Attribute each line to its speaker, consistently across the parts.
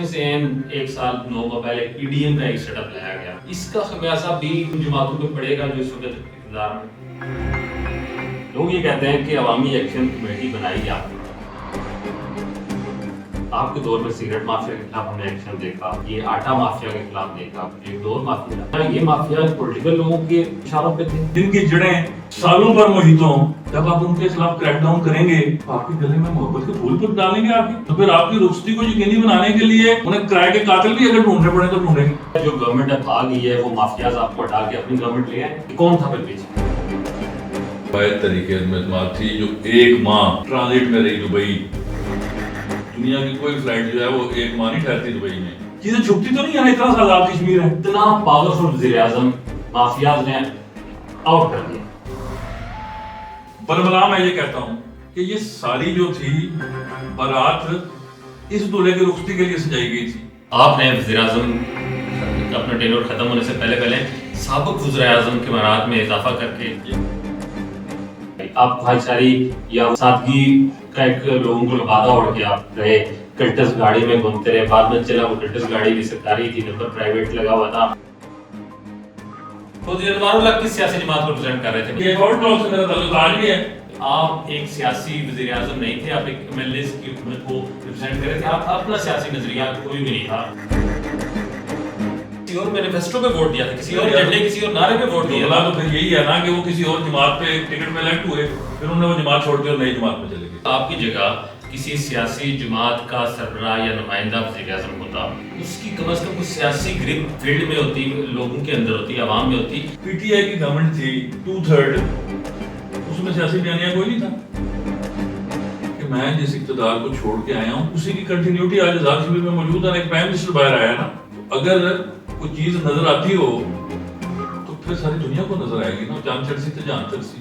Speaker 1: سے ایک سال 9 ماہ پہلے پی ڈی ایم کا ایک سیٹ اپ لایا گیا. اس کا خمیازہ بھی ان جماعتوں پہ پڑے گا جو اس وقت اقتدار میں. لوگ یہ کہتے ہیں کہ عوامی ایکشن کمیٹی بنائی جاتی ہے. آپ کے دور میں سگریٹ مافیا کے خلاف ہم نے ایکشن دیکھا, یہ آٹا مافیا کے خلاف دیکھا, ایک دور مافیا. یہ مافیا پولیٹیکل لوگوں کے اشاروں پہ تھے
Speaker 2: جن کی جڑیں سالوں پر محیط ہوں. جب آپ ان کے خلاف کریک ڈاؤن کریں گے آپ کے گلے میں محبت کے پھول پر ڈالیں گے آپ, تو پھر آپ کی رخصتی کو یقینی بنانے کے لیے انہیں کرائے کے قاتل بھی اگر ڈھونڈنے پڑے تو ڈھونڈیں گے.
Speaker 1: جو گورنمنٹ اب آ گئی ہے وہ مافیاز آپ کو ہٹا کے اپنی گورنمنٹ لے آئے. کون تھا پھر پیچھے؟
Speaker 2: واحد طریقے میں اعتماد تھی جو ایک ماہ ٹرانزٹ میں رہی دبئی. دنیا کی کوئی فلائٹ جو ہے وہ ایک ماہ نہیں ٹھہرتی دبئی میں. چیزیں چھپتی تو نہیں ہے, اتنا سا آزاد کشمیر ہے.
Speaker 1: اتنا پاورفل وزیر اعظم مافیاز نے آؤٹ کر دیا.
Speaker 2: برملا میں یہ کہتا ہوں کہ یہ ساری جو تھی بارات اس دولے کی رخصتی کے لیے سجائی گئی تھی.
Speaker 1: آپ نے وزیر اعظم اپنا ٹینور ختم ہونے سے پہلے سابق وزراء اعظم کے مراد میں اضافہ کر کے آپ بھائی چاری یا سادگی کا ایک لوگوں کو لبادہ اوڑھ کے آپ رہے, کلٹس گاڑی میں گھومتے رہے. بعد میں چلا وہ کلٹس گاڑی بھی سرکاری تھی, نمبر پرائیویٹ لگا ہوا تھا. خود انوار اللہ کس سیاسی جماعت کو ریپرزینٹ کر رہے تھے؟
Speaker 2: یہ اور ٹاک سے میرا تعلق آج بھی ہے.
Speaker 1: آپ ایک سیاسی وزیر اعظم نہیں تھے, آپ ایک ایم ایل اے کی حکومت کو ریپرزینٹ کر رہے تھے. آپ اپنا سیاسی نظریہ کوئی بھی نہیں تھا. کسی اور مینیفیسٹو پہ ووٹ دیا تھا, کسی اور جھنڈے کسی اور نعرے پہ ووٹ دیا.
Speaker 2: تو پھر یہی ہے نا کہ وہ کسی اور جماعت پہ ٹکٹ میں الیکٹ ہوئے, پھر انہوں نے وہ جماعت چھوڑ دی اور نئی جماعت میں چلے گئے.
Speaker 1: آپ کی جگہ کسی سیاسی جماعت کا سربراہ یا نمائندہ وزیر اعظم ہوتا, اس کی کم از کم کچھ سیاسی گرپ فیلڈ میں ہوتی, لوگوں کے اندر ہوتی, عوام میں ہوتی.
Speaker 2: پی ٹی آئی کی گورنمنٹ تھی 2/3, اس میں سیاسی بیانیہ کوئی نہیں تھا کہ میں جس اقتدار کو چھوڑ کے آیا ہوں اسی کی کنٹینیوٹی آج آزاد کشمیر میں موجود ہے. ایک پرائم منسٹر باہر آیا نا, اگر کوئی چیز نظر آتی ہو تو پھر ساری دنیا کو نظر آئے گی نا. جان چرسی تو جان چرسی.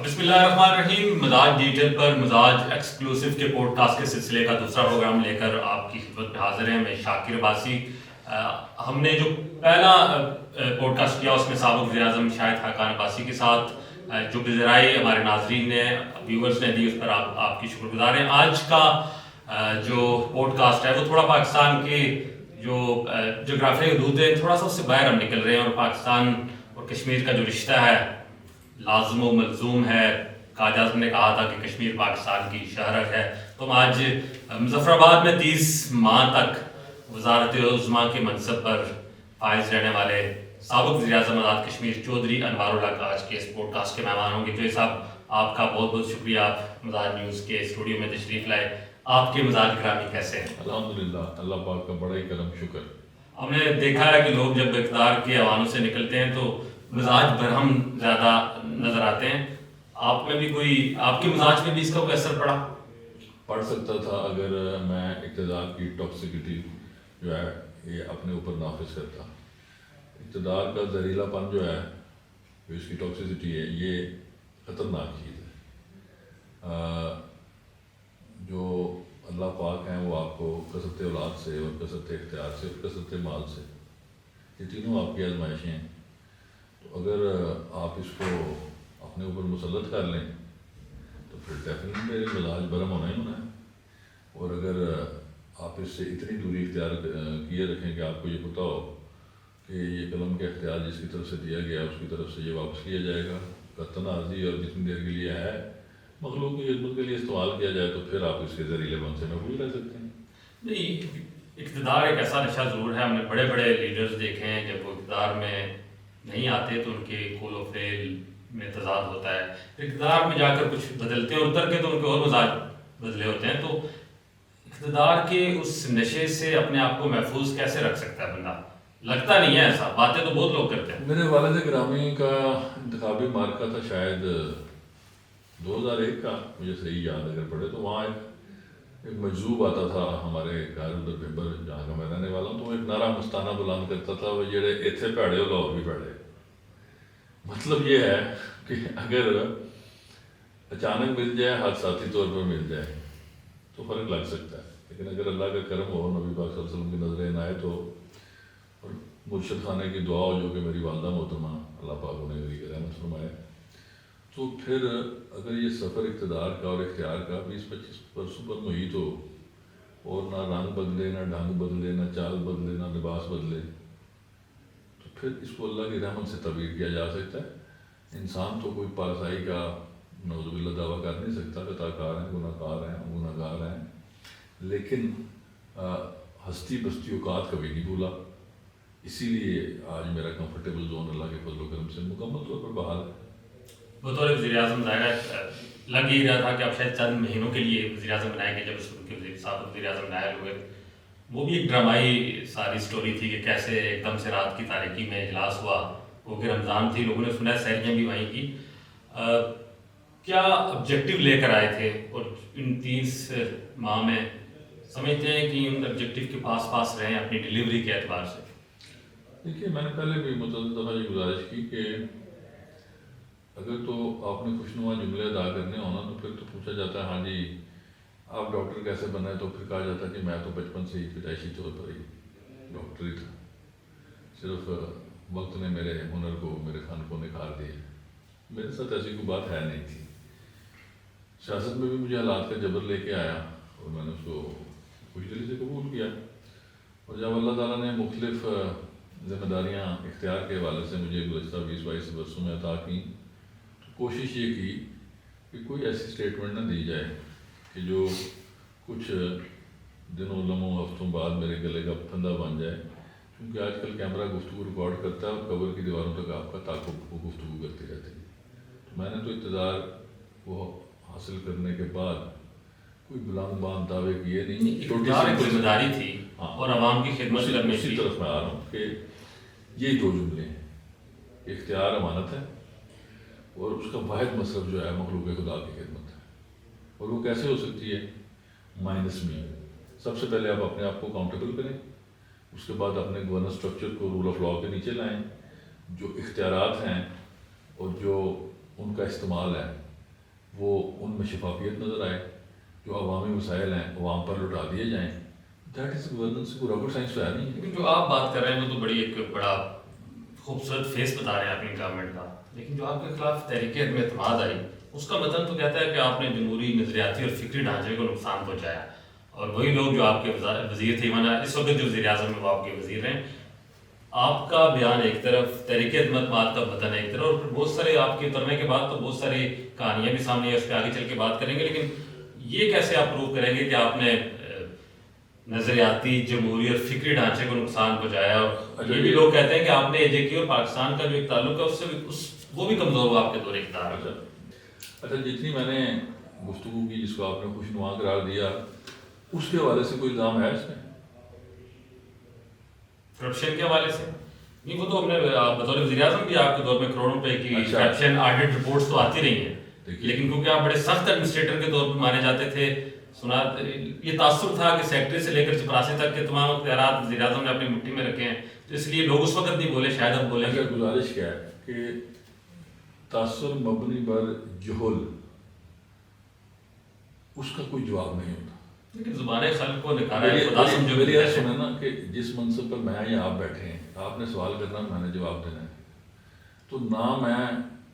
Speaker 1: بسم اللہ الرحمن الرحیم. مزاج ڈیجیٹل پر مزاج ایکسکلوسیو کے پوڈ کاسٹ کے سلسلے کا دوسرا پروگرام لے کر آپ کی خدمت میں حاضر ہیں. میں شاکر عباسی. ہم نے جو پہلا پوڈ کاسٹ کیا اس میں سابق وزیر اعظم شاہد خاقان عباسی کے ساتھ جو بھی ذرائع ہمارے ناظرین نے ویورز نے دی اس پر آپ کی شکر گزار ہیں. آج کا جو پوڈ کاسٹ ہے وہ تھوڑا پاکستان کے جو جغرافیائی حدود ہے تھوڑا سا اس سے باہر ہم نکل رہے ہیں, اور پاکستان اور کشمیر کا جو رشتہ ہے لازم و ملزوم ہے. قائد اعظم نے کہا تھا کہ کشمیر پاکستان کی شہرک ہے. تو ہم آج مظفر آباد میں 30 ماہ تک وزارت عظمیٰ کے منصب پر فائز رہنے والے سابق وزیر اعظم آزاد کشمیر چودھری انوار اللہ کا آج کے اس پوڈ کاسٹ کے مہمان ہوں گے. چودھری صاحب آپ کا بہت بہت شکریہ, آپ مزاج نیوز کے اسٹوڈیو میں تشریف لائے. آپ کے مزاج گرامی کیسے ہیں؟
Speaker 2: الحمدللہ, اللہ پاک کا بڑا ہی کرم شکر.
Speaker 1: ہم نے دیکھا ہے کہ لوگ جب اقتدار کے ایوانوں سے نکلتے ہیں تو مزاج برہم زیادہ نظر آتے ہیں. آپ میں بھی کوئی, آپ کے مزاج میں بھی اس کا کوئی اثر
Speaker 2: پڑ سکتا تھا اگر میں اقتدار کی ٹاکسیکٹی جو ہے یہ اپنے اوپر نافذ کرتا. اقتدار کا زہریلا پن جو ہے جو اس کی ٹاکسیسٹی ہے یہ خطرناک چیز ہے. جو اللہ پاک ہیں وہ آپ کو کثرت اولاد سے اور کثرت اختیار سے اور کثرت مال سے, یہ تینوں آپ کی آزمائشیں ہیں. تو اگر آپ اس کو اپنے اوپر مسلط کر لیں تو پھر ڈیفینیٹلی مزاج برہم ہونا ہی ہونا ہے. اور اگر آپ اس سے اتنی دوری اختیار کیے رکھیں کہ آپ کو یہ پتہ ہو کہ یہ قلم کا اختیار جس کی طرف سے دیا گیا اس کی طرف سے یہ واپس کیا جائے گا, قطن عارضی اور جتنی دیر کے لیے ہے مخلوق کی خدمت کے لیے استعمال کیا جائے تو پھر آپ اس کے زہریلے پن سے محفوظ رہ سکتے ہیں.
Speaker 1: نہیں, اقتدار ایک ایسا نشہ ضرور ہے. ہم نے بڑے بڑے لیڈرز دیکھے ہیں جب وہ اقتدار میں نہیں آتے تو ان کے قول و فعل میں تضاد ہوتا ہے. اقتدار میں جا کر کچھ بدلتے ہیں, اتر کے تو ان کے اور مزاج بدلے ہوتے ہیں. تو اقتدار کے اس نشے سے اپنے آپ کو محفوظ کیسے رکھ سکتا ہے بندہ؟ لگتا نہیں ہے ایسا, باتیں تو بہت لوگ کرتے ہیں.
Speaker 2: میرے والد گرامی کا انتخابی مارکہ تھا شاید 2001 کا, مجھے صحیح یاد اگر پڑے تو وہاں ایک مجذوب آتا تھا ہمارے گھر ادھر بھمبر جہاں کا میں رہنے والا ہوں, تو وہ ایک نعرہ مستانہ بلند کرتا تھا وہ جڑے ایتھے پیڑے ہو لاہور بھی پیڑے. مطلب یہ ہے کہ اگر اچانک مل جائے, حادثاتی طور پر مل جائے تو فرق لگ سکتا ہے, لیکن اگر اللہ کا کرم ہو, نبی پاک صلی اللہ علیہ وسلم کی نظر عنایت ہو اور مرشد خانے کی دعا ہو جو کہ میری والدہ محترمہ اللہ پاک انہیں میری رحمت فرمائے, تو پھر اگر یہ سفر اقتدار کا اور اختیار کا 20-25 برسوں پر محیط ہو اور نہ رنگ بدلے، نہ ڈھنگ بدلے، نہ چال بدلے، نہ لباس بدلے، تو پھر اس کو اللہ کی رحمت سے تعبیر کیا جا سکتا ہے۔ انسان تو کوئی پارسائی کا نعوذ باللہ دعویٰ کر نہیں سکتا، خطا کار ہیں، گناہ گار ہیں، لیکن ہستی بستی اوقات کبھی نہیں بھولا۔ اسی لیے آج میرا کمفرٹیبل زون اللہ کے فضل و کرم سے مکمل طور پر بحال ہے۔
Speaker 1: بطور وزیر اعظم ظاہر ہے لگ ہی رہا تھا کہ اب شاید چند مہینوں کے لیے وزیر اعظم بنائے گئے، جب اس کے وزیر اعظم نائب ہوئے، وہ بھی ایک ڈرامائی ساری سٹوری تھی کہ کیسے ایک دم سے رات کی تاریکی میں اجلاس ہوا، وہ کہ رمضان تھی، لوگوں نے سنا ہے سحریاں بھی وہیں کی۔ کیا آبجیکٹو لے کر آئے تھے اور ان 30 ماہ میں سمجھتے ہیں کہ ان آبجیکٹو کے پاس رہیں اپنی ڈیلیوری کے اعتبار سے؟
Speaker 2: دیکھیے، میں نے پہلے بھی متعدد دفعہ یہ گزارش کی کہ اگر تو آپ نے خوشنما جملے ادا کرنے ہونا تو پھر تو پوچھا جاتا ہے ہاں جی آپ ڈاکٹر کیسے بنے، تو پھر کہا جاتا ہے کہ میں تو بچپن سے ہی پیدائشی طور پر ہی ڈاکٹر ہی تھا، صرف وقت نے میرے ہنر کو، میرے فن کو نکھار دیا۔ میرے ساتھ ایسی کوئی بات ہے نہیں تھی۔ سیاست میں بھی مجھے حالات کا جبر لے کے آیا اور میں نے اس کو خوش دلی سے قبول کیا، اور جب اللہ تعالیٰ نے مختلف ذمہ داریاں اختیار کے حوالے سے مجھے گزشتہ 20-22 برسوں میں عطا کی، تو کوشش یہ کی کہ کوئی ایسی اسٹیٹمنٹ نہ دی جائے کہ جو کچھ دنوں، لمحوں، ہفتوں بعد میرے گلے کا پھندا بن جائے، کیونکہ آج کل کیمرہ گفتگو ریکارڈ کرتا ہے اور قبر کی دیواروں تک آپ کا تعاقب وہ گفتگو کرتے رہتے ہیں۔ تو میں نے تو اقتدار کو حاصل کرنے کے بعد کوئی بلند باند دعوے کیے نہیں، چھوٹی سی
Speaker 1: ذمہ داری تھی اور عوام کی خدمت کرنے
Speaker 2: اسی
Speaker 1: کی۔
Speaker 2: طرف میں آ رہا ہوں کہ یہ دو جملے ہیں، اختیار امانت ہے اور اس کا واحد مصرف جو ہے مخلوق خدا کی خدمت ہے، اور وہ کیسے ہو سکتی ہے؟ مائنس میں سب سے پہلے آپ اپنے آپ کو اکاؤنٹیبل کریں، اس کے بعد اپنے گورننس اسٹرکچر کو رول آف لاء کے نیچے لائیں، جو اختیارات ہیں اور جو ان کا استعمال ہے وہ ان میں شفافیت نظر آئے، جو عوامی مسائل ہیں عوام پر لٹا دیے جائیں۔ دیٹ از گورننس، کوئی راکٹ سائنس تو ہے نہیں۔
Speaker 1: لیکن جو آپ بات کر رہے ہیں وہ تو بڑی ایک بڑا خوبصورت فیس بتا رہے ہیں اپنی گورنمنٹ کا، لیکن جو آپ کے خلاف تحریک عدم اعتماد آئی اس کا متن تو کہتا ہے کہ آپ نے جمہوری نظریاتی اور فکری ڈھانچے کو نقصان پہنچایا، اور وہی لوگ جو آپ کے وزیر تھے، اس وقت جو وزیر اعظم ہیں وہ آپ کے وزیر ہیں۔ آپ کا بیان ایک طرف، تحریک عدم اعتماد کا متن ایک طرف، اور پھر بہت سارے آپ کے اترنے کے بعد تو بہت ساری کہانیاں بھی سامنے ہیں، اس پہ آگے چل کے بات کریں گے، لیکن یہ کیسے آپ پروو کریں گے کہ آپ نے نظریاتی، جمہوری اور فکری ڈھانچے کو نقصان پہنچایا؟ اور یہ بھی لوگ کہتے ہیں کہ آپ نے اے جے کیو اور پاکستان کا جو ایک تعلق ہے اس سے وہ بھی کمزور ہوا آپ کے دور اقتدار میں۔
Speaker 2: اچھا، جتنی میں نے گفتگو کی جس کو آپ نے خوشنما قرار دیا، اس کے حوالے سے کوئی الزام ہے اس میں؟
Speaker 1: کرپشن کے حوالے سے نہیں، وہ تو ہم نے بطور وزیر اعظم بھی آپ کے دور میں کروڑوں روپے کی کرپشن آڈٹ رپورٹس تو آتی رہی ہیں، لیکن کیونکہ آپ بڑے سخت ایڈمنسٹریٹر کے طور پہ مانے جاتے تھے، سنا یہ تاثر تھا کہ سیکٹری سے لے کر چپراسی تک کے تمام اختیارات وزیر اعظم نے اپنی مٹھی میں رکھے ہیں، تو اس لیے لوگ اس وقت نہیں بولے، شاید اب بولیں گے۔
Speaker 2: گزارش کیا ہے کہ تاثر مبنی بر جہل، اس کا کوئی جواب نہیں ہوتا،
Speaker 1: لیکن زبان خلق کو نکھارا ہے، خدا سمجھو۔
Speaker 2: میری یہ سنیں نا کہ جس منصب پر میں یا آپ بیٹھے ہیں، آپ نے سوال کرنا، میں نے جواب دینا ہے، تو نہ میں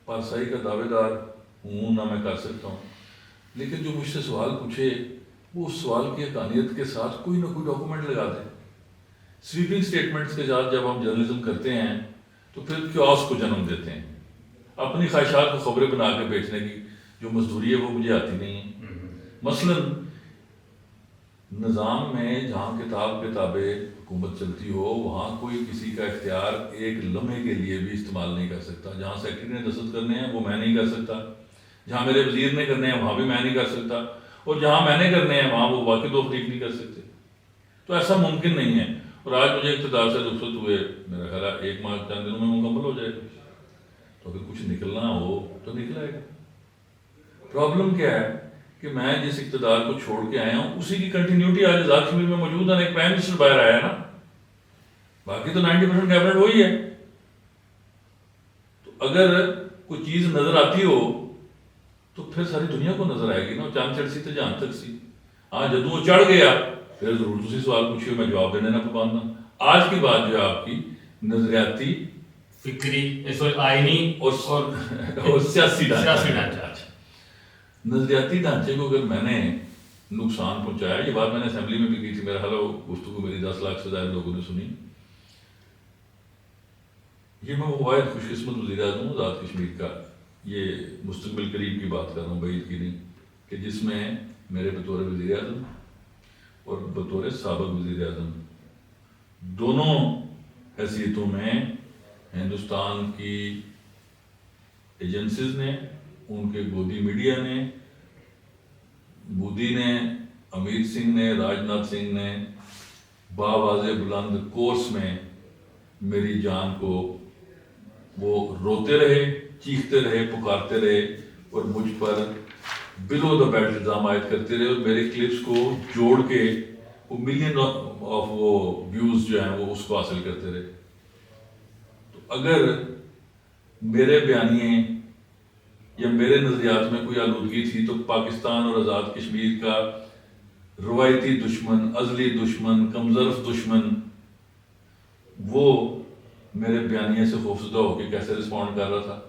Speaker 2: پارسائی کا دعوے دار ہوں نہ میں کر سکتا ہوں، لیکن جو مجھ سے سوال پوچھے وہ اس سوال کی حقانیت کے ساتھ کوئی نہ کوئی ڈاکومنٹ لگا دیں۔ سویپنگ سٹیٹمنٹس کے ساتھ جب ہم جرنلزم کرتے ہیں تو پھر کیوس کو جنم دیتے ہیں، اپنی خواہشات کو خبریں بنا کے بیچنے کی جو مزدوری ہے وہ مجھے آتی نہیں ہے۔ مثلاً نظام میں جہاں کتاب کے تابع حکومت چلتی ہو وہاں کوئی کسی کا اختیار ایک لمحے کے لیے بھی استعمال نہیں کر سکتا، جہاں سیکرٹری نے دستخط کرنے ہیں وہ میں نہیں کر سکتا، جہاں میرے وزیر نے کرنے ہیں وہاں بھی میں نہیں کر سکتا، اور جہاں میں نے کرنے ہیں وہاں وہ واقعی توفیق نہیں کر سکتے۔ تو ایسا ممکن نہیں ہے، اور آج مجھے اقتدار سے رخصت ہوئے میرا خیال ہے 1 ماہ 4 دنوں میں مکمل ہو جائے گا، تو اگر کچھ نکلنا ہو تو نکل آئے گا۔ پرابلم کیا ہے کہ میں جس اقتدار کو چھوڑ کے آیا ہوں اسی کی کنٹینیوٹی آج آزاد کشمیر میں موجود ہے، ایک پرائم منسٹر باہر آیا ہے نا، باقی تو 90% کیبنٹ وہی ہے۔ تو اگر کوئی چیز نظر آتی ہو تو پھر ساری دنیا کو نظر آئے گی نا، چاند چڑھ سی تو جان تک سی، ہاں جدوں وہ چڑھ گیا پھر ضرور تسی سوال پوچھیے، میں جواب دینے نہ پابند ہوں۔ آج کی بات جو ہے آپ کی نظریاتی،
Speaker 1: فکری، آئینی
Speaker 2: اور سیاسی ڈھانچہ، نظریاتی ڈھانچے کو اگر میں نے نقصان پہنچایا. یہ بات میں نے اسمبلی میں بھی کی تھی. میرا خیال ہے وہ گفتگو میری 10 لاکھ سے زیادہ لوگوں نے سنی. یہ میں وہ واحد خوش قسمت وزیر اعظم ہوں آزاد کشمیر کا. یہ مستقبل قریب کی بات کر رہا ہوں, بعید کی نہیں, کہ جس میں میرے بطور وزیر اعظم اور بطور سابق وزیر اعظم دونوں حیثیتوں میں ہندوستان کی ایجنسیز نے, ان کے گودی میڈیا نے, مودی نے, امیر سنگھ نے, راج ناتھ سنگھ نے باواضح بلند کورس میں میری جان کو وہ روتے رہے, چیختے رہے, پکارتے رہے اور مجھ پر بلو دا بیلٹ الزام عائد کرتے رہے, اور میرے کلپس کو جوڑ کے وہ ملین آف وہ ویوز جو ہیں وہ اس کو حاصل کرتے رہے. تو اگر میرے بیانیے یا میرے نظریات میں کوئی آلودگی تھی تو پاکستان اور آزاد کشمیر کا روایتی دشمن, ازلی دشمن, کمظرف دشمن وہ میرے بیانیے سے خوفزدہ ہو کے کیسے رسپونڈ کر رہا تھا.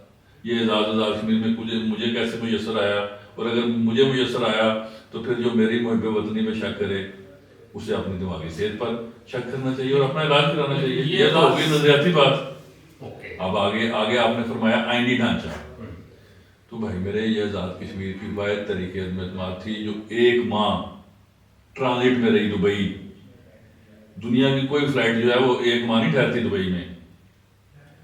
Speaker 2: یہ اعزاز آزاد کشمیر میں مجھے کیسے میسر آیا, اور اگر مجھے میسر آیا تو پھر جو میری محب وطنی میں شک کرے اسے اپنی دماغی صحت پر شک کرنا چاہیے اور اپنا علاج کرانا چاہیے. یہ تو ہوگی نظریاتی بات. اب آگے آپ نے فرمایا آئینی ڈھانچہ. تو بھائی میرے یہ آزاد کشمیر کی واحد طریقے میں اعتماد تھی جو 1 ماہ ٹرانزٹ میں رہی دبئی. دنیا کی کوئی فلائٹ جو ہے وہ 1 ماہ نہیں ٹھہرتی دبئی میں.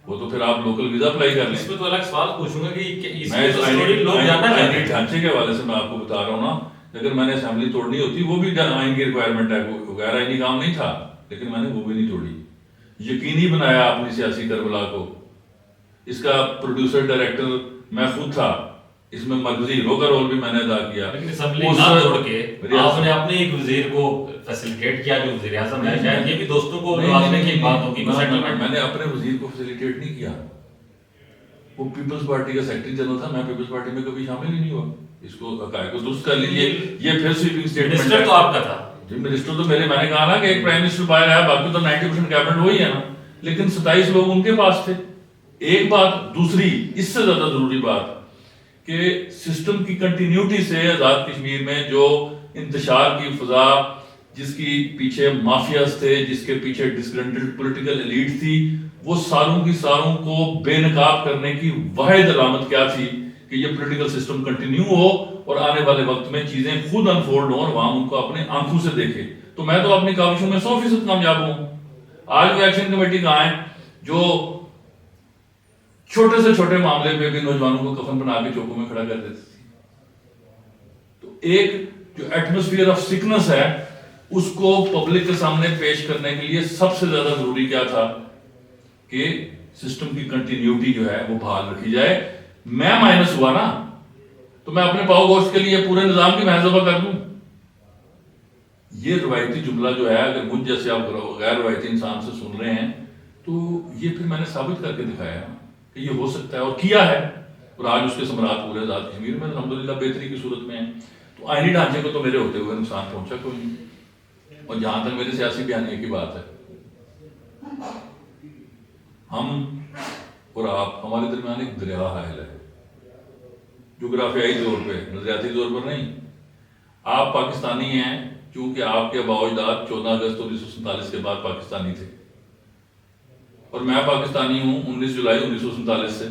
Speaker 2: وہ تو پھر آپ لوکل ویزا اپلائی کر لیں.
Speaker 1: اس میں تو الگ سوال پوچھوں گا کہ
Speaker 2: میں اس آئینی ڈھانچے کے حوالے سے میں آپ کو بتا رہا ہوں نا, اگر میں نے اسمبلی توڑنی ہوتی وہ بھی آئین کی ریکوائرمنٹ ہے, غیر آئینی کام نہیں تھا, لیکن میں نے وہ بھی نہیں توڑی. یقینی بنایا اپنی سیاسی کربلا کو. اس کا پروڈیوسر ڈائریکٹر میں خود تھا, اس میں مرکزی ہیرو کا رول بھی میں نے ادا کیا.
Speaker 1: لیکن اسمبلی نہ توڑ کے آپ نے اپنے ایک وزیر کو فیسیلیٹیٹ کیا جو وزیر اعظم ہے. شاید یہ بھی دوستوں کو نوازنے کی بات ہوگی.
Speaker 2: میں نے اپنے وزیر کو فیسیلیٹیٹ نہیں کیا. وہ پیپلز پارٹی کا سیکرٹری جنرل تھا, میں پیپلز پارٹی میں کبھی شامل ہی نہیں ہوا. اس کو حقائق کو درست کر لیجیے. یہ پھر سویپنگ اسٹیٹمنٹ ہے.
Speaker 1: منسٹر تو آپ کا تھا.
Speaker 2: جی منسٹر تو میں نے کہا نا کہ ایک پرائم منسٹر باہر آیا, باقی تو 90% کیبنٹ وہی ہے نا, لیکن 27 لوگ ان کے پاس تھے. ایک بات. دوسری اس سے زیادہ ضروری بات کہ سسٹم کی کنٹینیوٹی سے آزاد کشمیر میں جو انتشار کی فضا, جس کی پیچھے مافیاز تھے, جس کے پیچھے ڈسگرنٹڈ پولیٹیکل ایلیٹ تھی, وہ ساروں کی ساروں کو بے نقاب کرنے کی واحد علامت کیا تھی کہ یہ پولیٹیکل سسٹم کنٹینیو ہو اور آنے والے وقت میں چیزیں خود انفولڈ ہوں اور عوام ان کو اپنے آنکھوں سے دیکھے. تو میں تو اپنی کاوشوں میں 100% کامیاب ہوں. آج وہ ایکشن کمیٹی کہاں ہے جو چھوٹے سے چھوٹے معاملے پہ بھی نوجوانوں کو کفن بنا کے چوکوں میں کھڑا کر دیتی تھی. تو ایک جو ایٹماسفیئر آف سکنس ہے اس کو پبلک کے سامنے پیش کرنے کے لیے سب سے زیادہ ضروری کیا تھا کہ سسٹم کی کنٹینیوٹی جو ہے وہ بحال رکھی جائے. میں مائنس ہوا نا تو میں اپنے پاؤ گوشت کے لیے پورے نظام کی محاسبہ کر دوں. یہ روایتی جملہ جو ہے اگر مجھ جیسے آپ غیر روایتی انسان سے سن رہے ہیں تو یہ پھر میں نے ثابت کر کے دکھایا کہ یہ ہو سکتا ہے اور کیا ہے, اور آج اس کے ثمرات پورے آزاد کشمیر میں الحمدللہ بہتری کی صورت میں ہیں. تو آئینی ڈھانچے کو تو میرے ہوتے ہوئے نقصان پہنچا کوئی نہیں. اور جہاں تک میرے سیاسی بیانیے کی بات ہے, ہم اور آپ ہمارے درمیان ایک دریا حائل ہے, جغرافیائی طور پہ, نظریاتی طور پر نہیں. آپ پاکستانی ہیں چونکہ آپ کے آباء و اجداد 14 اگست 1947 کے بعد پاکستانی تھے, اور میں پاکستانی ہوں 19 جولائی 1947 سے.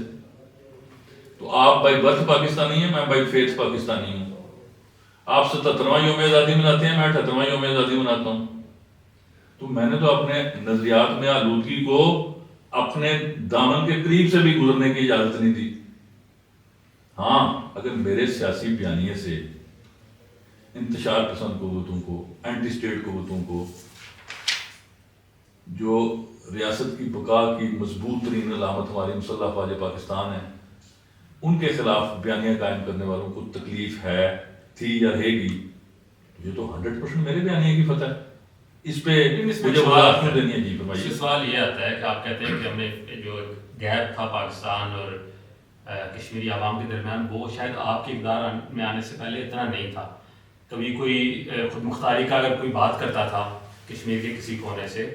Speaker 2: تو آپ بائی برتھ پاکستانی ہیں, میں بائی فیتھ پاکستانی ہوں. آپ 77واں یوم آزادی مناتے ہیں, میں 78واں یوم آزادی مناتا ہوں. تو میں نے تو اپنے نظریات میں آلودگی کو اپنے دامن کے قریب سے بھی گزرنے کی اجازت نہیں دی. ہاں اگر میرے سیاسی بیانیے سے انتشار پسند قوتوں کو, اینٹی اسٹیٹ قوتوں کو, جو ریاست کی بقا کی مضبوط ترین علامت ہماری مسلح افواج پاکستان ہے, ان کے خلاف بیانیہ قائم کرنے والوں کو تکلیف ہے, تھی یا رہے گی, یہ تو 100% میرے بیانیے کی فتح ہے. اس پہ مجھے وضاحت کیوں دینی ہے؟ جی فرمائیے.
Speaker 1: سوال یہ آتا ہے کہ آپ کہتے ہیں کہ ہمیں جو گیپ تھا پاکستان اور کشمیری عوام کے درمیان وہ شاید آپ کے اقتدار میں آنے سے پہلے اتنا نہیں تھا. کبھی کوئی خود مختاری کا اگر کوئی بات کرتا تھا کشمیر کے کسی کونے سے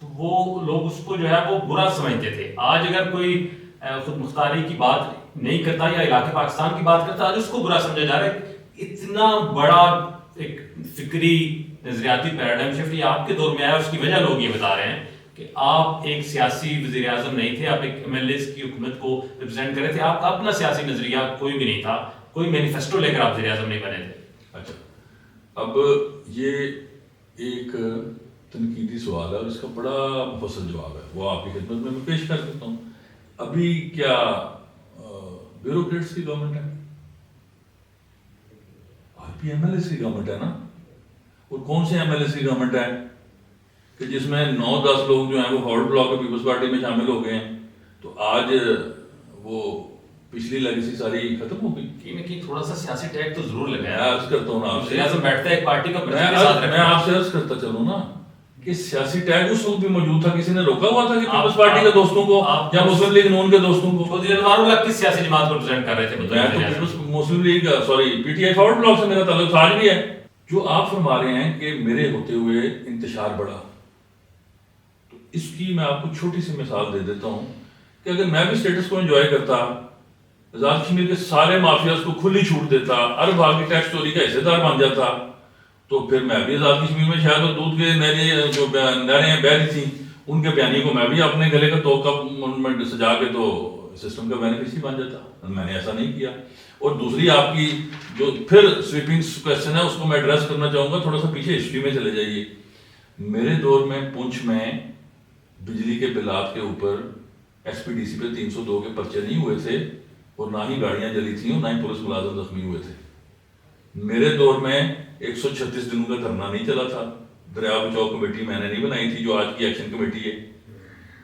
Speaker 1: تو وہ لوگ اس کو جو ہے وہ برا سمجھتے تھے. آج اگر کوئی خود مختاری کی بات نہیں کرتا یا علاقے پاکستان کی بات کرتا, آج اس کو برا سمجھا جا رہا ہے. اتنا بڑا ایک فکری نظریاتی پیراڈائم شفٹ یہ آپ کے دور میں آیا، اس کی وجہ لوگ یہ بتا رہے ہیں کہ آپ ایک سیاسی وزیر اعظم نہیں تھے، آپ ایک ایم ایل ایز کی حکومت کو ریپرزینٹ کر رہے تھے، آپ کا اپنا سیاسی نظریہ کوئی بھی نہیں تھا، کوئی مینیفیسٹو لے کر آپ وزیر اعظم نہیں بنے تھے۔
Speaker 2: اچھا، اب یہ ایک تنقیدی سوال ہے اور اس کا بڑا مفصل جواب ہے، وہ آپ کی خدمت میں پیش کر دیتا ہوں۔ ابھی کیا بیوروکریٹس کی گورنمنٹ ہے؟ آپ کی ایم ایل ایز کی گورنمنٹ ہے نا؟ اور کون سے ایم ایل ایز کی گورنمنٹ ہے کہ جس میں 9-10 لوگ جو ہیں وہ ہارڈ بلاک پیپلز پارٹی میں شامل ہو گئے ہیں، تو آج وہ پچھلی لیگیسی ساری ختم ہو گئی؟
Speaker 1: کہیں نہ کہیں تھوڑا سا سیاسی ٹیگ تو ضرور لگا ہے۔
Speaker 2: میں عرض کرتا ہوں نا آپ سے،
Speaker 1: وزیر اعظم بیٹھتا ہے ایک پارٹی کا پرچہ کے ساتھ رکھتا ہے۔
Speaker 2: میں آپ سے عرض کرتا چلوں نا کہ سیاسی ٹیگ اس وقت بھی موجود تھا، کسی نے روکا ہوا تھا کہ پیپلز پارٹی کے دوستوں کو یا مسلم لیگ نون کے دوستوں کو؟
Speaker 1: چودھری انوار اللہ کس سیاسی جماعت کو ریپرزینٹ کر رہے تھے؟
Speaker 2: میں تو مسلم لیگ پی ٹی آئی فارورڈ بلاک سے میرا تعلق آج بھی ہے۔ جو آپ فرما رہے ہیں کہ میرے ہوتے ہوئے انتشار بڑھا، تو اس کی میں آپ کو چھوٹی سی مثال دے دیتا ہوں کہ اگر میں بھی اسٹیٹس کو انجوائے کرتا، آزاد کشمیر کے سارے مافیاز کو کھلی چھوٹ دیتا، ہر بھاگ کی ٹیکس چوری کا حصے دار بن جاتا، تو پھر میں بھی آزاد کشمیر میں شاید وہ دودھ کے نہریں جو نہریں بہ رہی تھیں ان کے بیانیے کو میں بھی اپنے گلے کا توقع سجا کے تو سسٹم کا بینیفیشری بن جاتا۔ میں نے ایسا نہیں کیا۔ اور دوسری آپ کی جو پھر سویپنگ کویسچن ہے اس کو میں ایڈریس کرنا چاہوں گا، تھوڑا سا پیچھے ہسٹری میں چلے جائیے۔ میرے دور میں پونچھ میں بجلی کے بلات کے اوپر ایس پی ڈی سی پہ 302 کے پرچے نہیں ہوئے تھے، اور نہ ہی گاڑیاں جلی تھیں اور نہ ہی پولیس ملازم زخمی ہوئے تھے۔ میرے دور میں 136 دنوں کا دھرنا نہیں چلا تھا، دریا بچاؤ کمیٹی میں نے نہیں بنائی تھی جو آج کی ایکشن کمیٹی ہے۔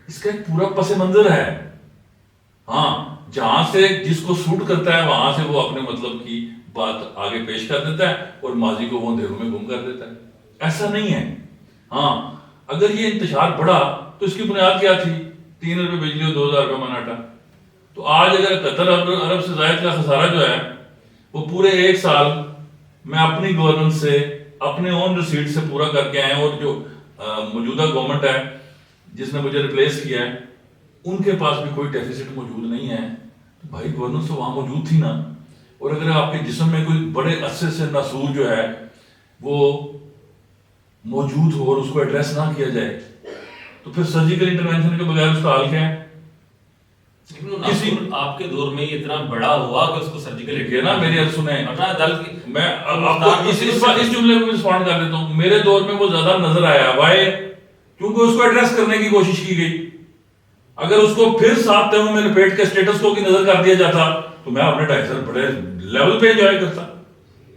Speaker 2: اس کا ایک پورا پس منظر ہے۔ ہاں، جہاں سے جس کو سوٹ کرتا ہے وہاں سے وہ اپنے مطلب کی بات آگے پیش کر دیتا ہے اور ماضی کو وہ اندھیروں میں گم کر دیتا ہے۔ ایسا نہیں ہے۔ ہاں، اگر یہ انتشار بڑھا تو اس کی بنیاد کیا تھی؟ 3 روپے بجلی اور 2000 روپے من آٹا۔ تو آج اگر 71 ارب سے زائد کا خسارہ جو ہے وہ پورے 1 سال میں اپنی گورننس سے اپنے اون ریسیٹ سے پورا کر کے آئے ہیں، اور جو موجودہ گورنمنٹ ہے جس نے مجھے ریپلیس کیا ہے ان کے پاس بھی کوئی ڈیفیسٹ موجود نہیں ہے۔ تو بھائی گورننس تو وہاں موجود تھی نا۔ اور اگر آپ کے جسم میں کوئی بڑے عرصے سے ناسور جو ہے وہ موجود ہو اور اس کو ایڈریس نہ کیا جائے تو پھر سرجیکل انٹرونشن کے بغیر اس کا حال کیا ہے؟
Speaker 1: کسی آپ کے دور میں یہ اتنا بڑا ہوا کہ اس کو سرجیکل
Speaker 2: نا میری عرض سنیں، میں آپ کو اس جملے کو رسپونڈ کر دیتا ہوں۔ میرے دور میں وہ زیادہ نظر آیا، وائے کیونکہ اس کو ایڈریس کرنے کی کوشش کی گئی۔ اگر اس کو پھر 7 تہوں میں لپیٹ کے اسٹیٹس کو کی نظر کر دیا جاتا تو میں اپنے ٹائسر بڑے لیول پہ انجوائے کرتا۔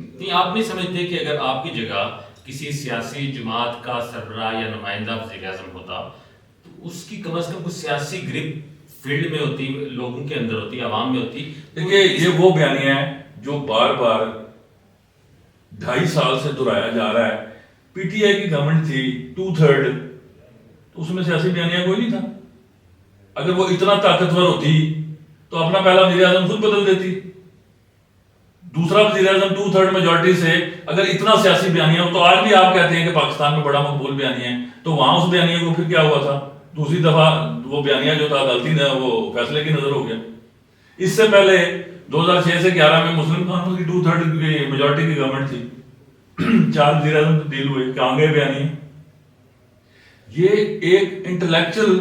Speaker 1: نہیں، آپ نہیں سمجھتے کہ اگر آپ کی جگہ کسی سیاسی جماعت کا سربراہ یا نمائندہ وزیر اعظم ہوتا تو اس کی کم از کم کچھ سیاسی گرپ فیلڈ میں ہوتی، لوگوں کے اندر ہوتی، عوام میں ہوتی؟
Speaker 2: دیکھیے یہ وہ بیانیہ ہے جو بار بار 2.5 سال سے دہرایا جا رہا ہے۔ پی ٹی آئی کی گورنمنٹ تھی 2/3، تو اس میں سیاسی بیانیہ کوئی نہیں تھا۔ اگر وہ اتنا طاقتور ہوتی تو اپنا پہلا وزیر اعظم خود بدل دیتی۔ دوسرا وزیر اعظم 2/3 میجورٹی سے اگر اتنا سیاسی بیانیہ ہو تو آج بھی آپ کہتے ہیں کہ پاکستان میں بڑا مقبول بیانیہ ہے، تو وہاں اس بیانیہ کو پھر کیا ہوا تھا؟ دوسری دفعہ وہ بیانیہ جو تھا عدالتی نے وہ فیصلے کی نظر ہو گیا۔ اس سے پہلے 2006 سے 11 میں مسلم قانون کی 2/3 کی میجورٹی کی گورنمنٹ تھی، 4 وزیر اعظم تبدیل ہوئے، کہاں گئے بیانیہ؟ یہ ایک انٹلیکچل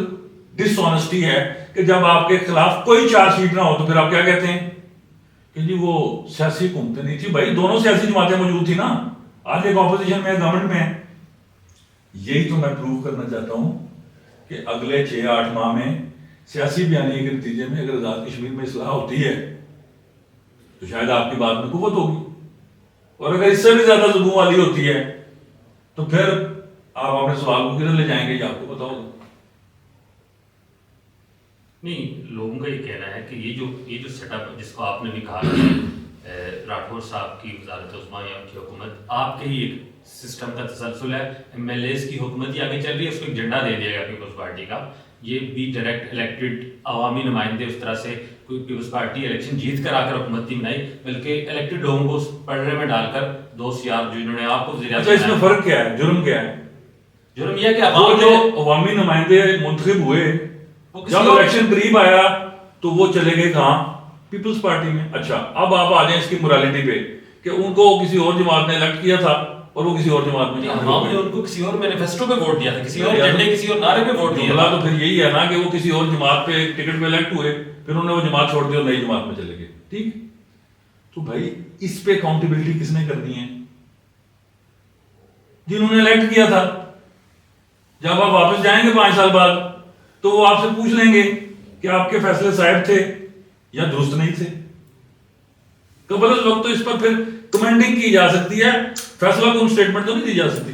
Speaker 2: ڈس آنیسٹی ہے کہ جب آپ کے خلاف کوئی چارج شیٹ نہ ہو تو پھر آپ کیا کہتے ہیں کہ جی وہ سیاسی حکومتیں نہیں تھی۔ بھائی دونوں سیاسی جماعتیں موجود تھی نا، آج ایک اپوزیشن میں گورنمنٹ میں ہے۔ یہی تو میں پروو کرنا چاہتا ہوں کہ اگلے 6-8 ماہ میں سیاسی بیانیے کے نتیجے میں اگر آزاد کشمیر میں اصلاح ہوتی ہے تو شاید آپ کی بات میں قوت ہوگی، اور اگر اس سے بھی زیادہ زبوں والی ہوتی ہے تو پھر آپ اپنے سوال کو کدھر لے جائیں گے یہ آپ کو پتا ہوگا۔
Speaker 1: نہیں، لوگوں کا یہ کہنا ہے کہ یہ جو سیٹ اپ جس کو آپ نے بھی کہا راٹھور صاحب کی وزارت عظمیٰ یا ان کی حکومت، آپ کے ہی ایک سسٹم کا تسلسل ہے۔ ایم ایل ایز کی حکومت ہی آگے چل رہی ہے، اس کو ایک جھنڈا دے دیا گیا پیپلز پارٹی کا۔ یہ بھی ڈائریکٹ الیکٹڈ عوامی نمائندے اس طرح سے کوئی پیپلز پارٹی الیکشن جیت کر آ کر حکومت نہیں بنائی، بلکہ الیکٹڈ لوگوں کو پڑھنے میں ڈال کر دوست یار جنہوں نے آپ کو وزیر اعظم۔
Speaker 2: اچھا، اس میں فرق کیا ہے؟ جرم کیا ہے؟
Speaker 1: جرم یہ ہے کہ
Speaker 2: عوام جو عوامی نمائندے منتخب ہوئے جب الیکشن قریب آیا تو وہ چلے گئے کہاں؟ پیپلز پارٹی میں۔ اچھا، اب آپ آ جائیں اس کی مورالیٹی پہ کہ ان کو کسی اور جماعت نے الیکٹ کیا تھا اور وہ کسی اور جماعت میں
Speaker 1: عوام نے ان کو کسی اور مینیفیسٹو پہ ووٹ دیا تھا, کسی اور جھنڈے کسی اور نعرے پہ ووٹ دیا
Speaker 2: تھا. تو پھر یہی ہے نا کہ وہ کسی اور جماعت پہ ٹکٹ پہ الیکٹ ہوئے, پھر انہوں نے وہ جماعت چھوڑ دی اور نئی جماعت میں چلے گئے. ٹھیک, تو بھائی اس پہ اکاؤنٹیبلٹی کس نے کرنی ہے؟ جنہوں نے الیکٹ کیا تھا. جب آپ واپس جائیں گے 5 سال بعد تو وہ آپ سے پوچھ لیں گے کہ آپ کے فیصلے صائب تھے یا درست نہیں تھے. قبل از وقت تو اس پر پھر کمنٹنگ کی جا سکتی ہے, فیصلہ کن اسٹیٹمنٹ تو نہیں دی جا سکتی.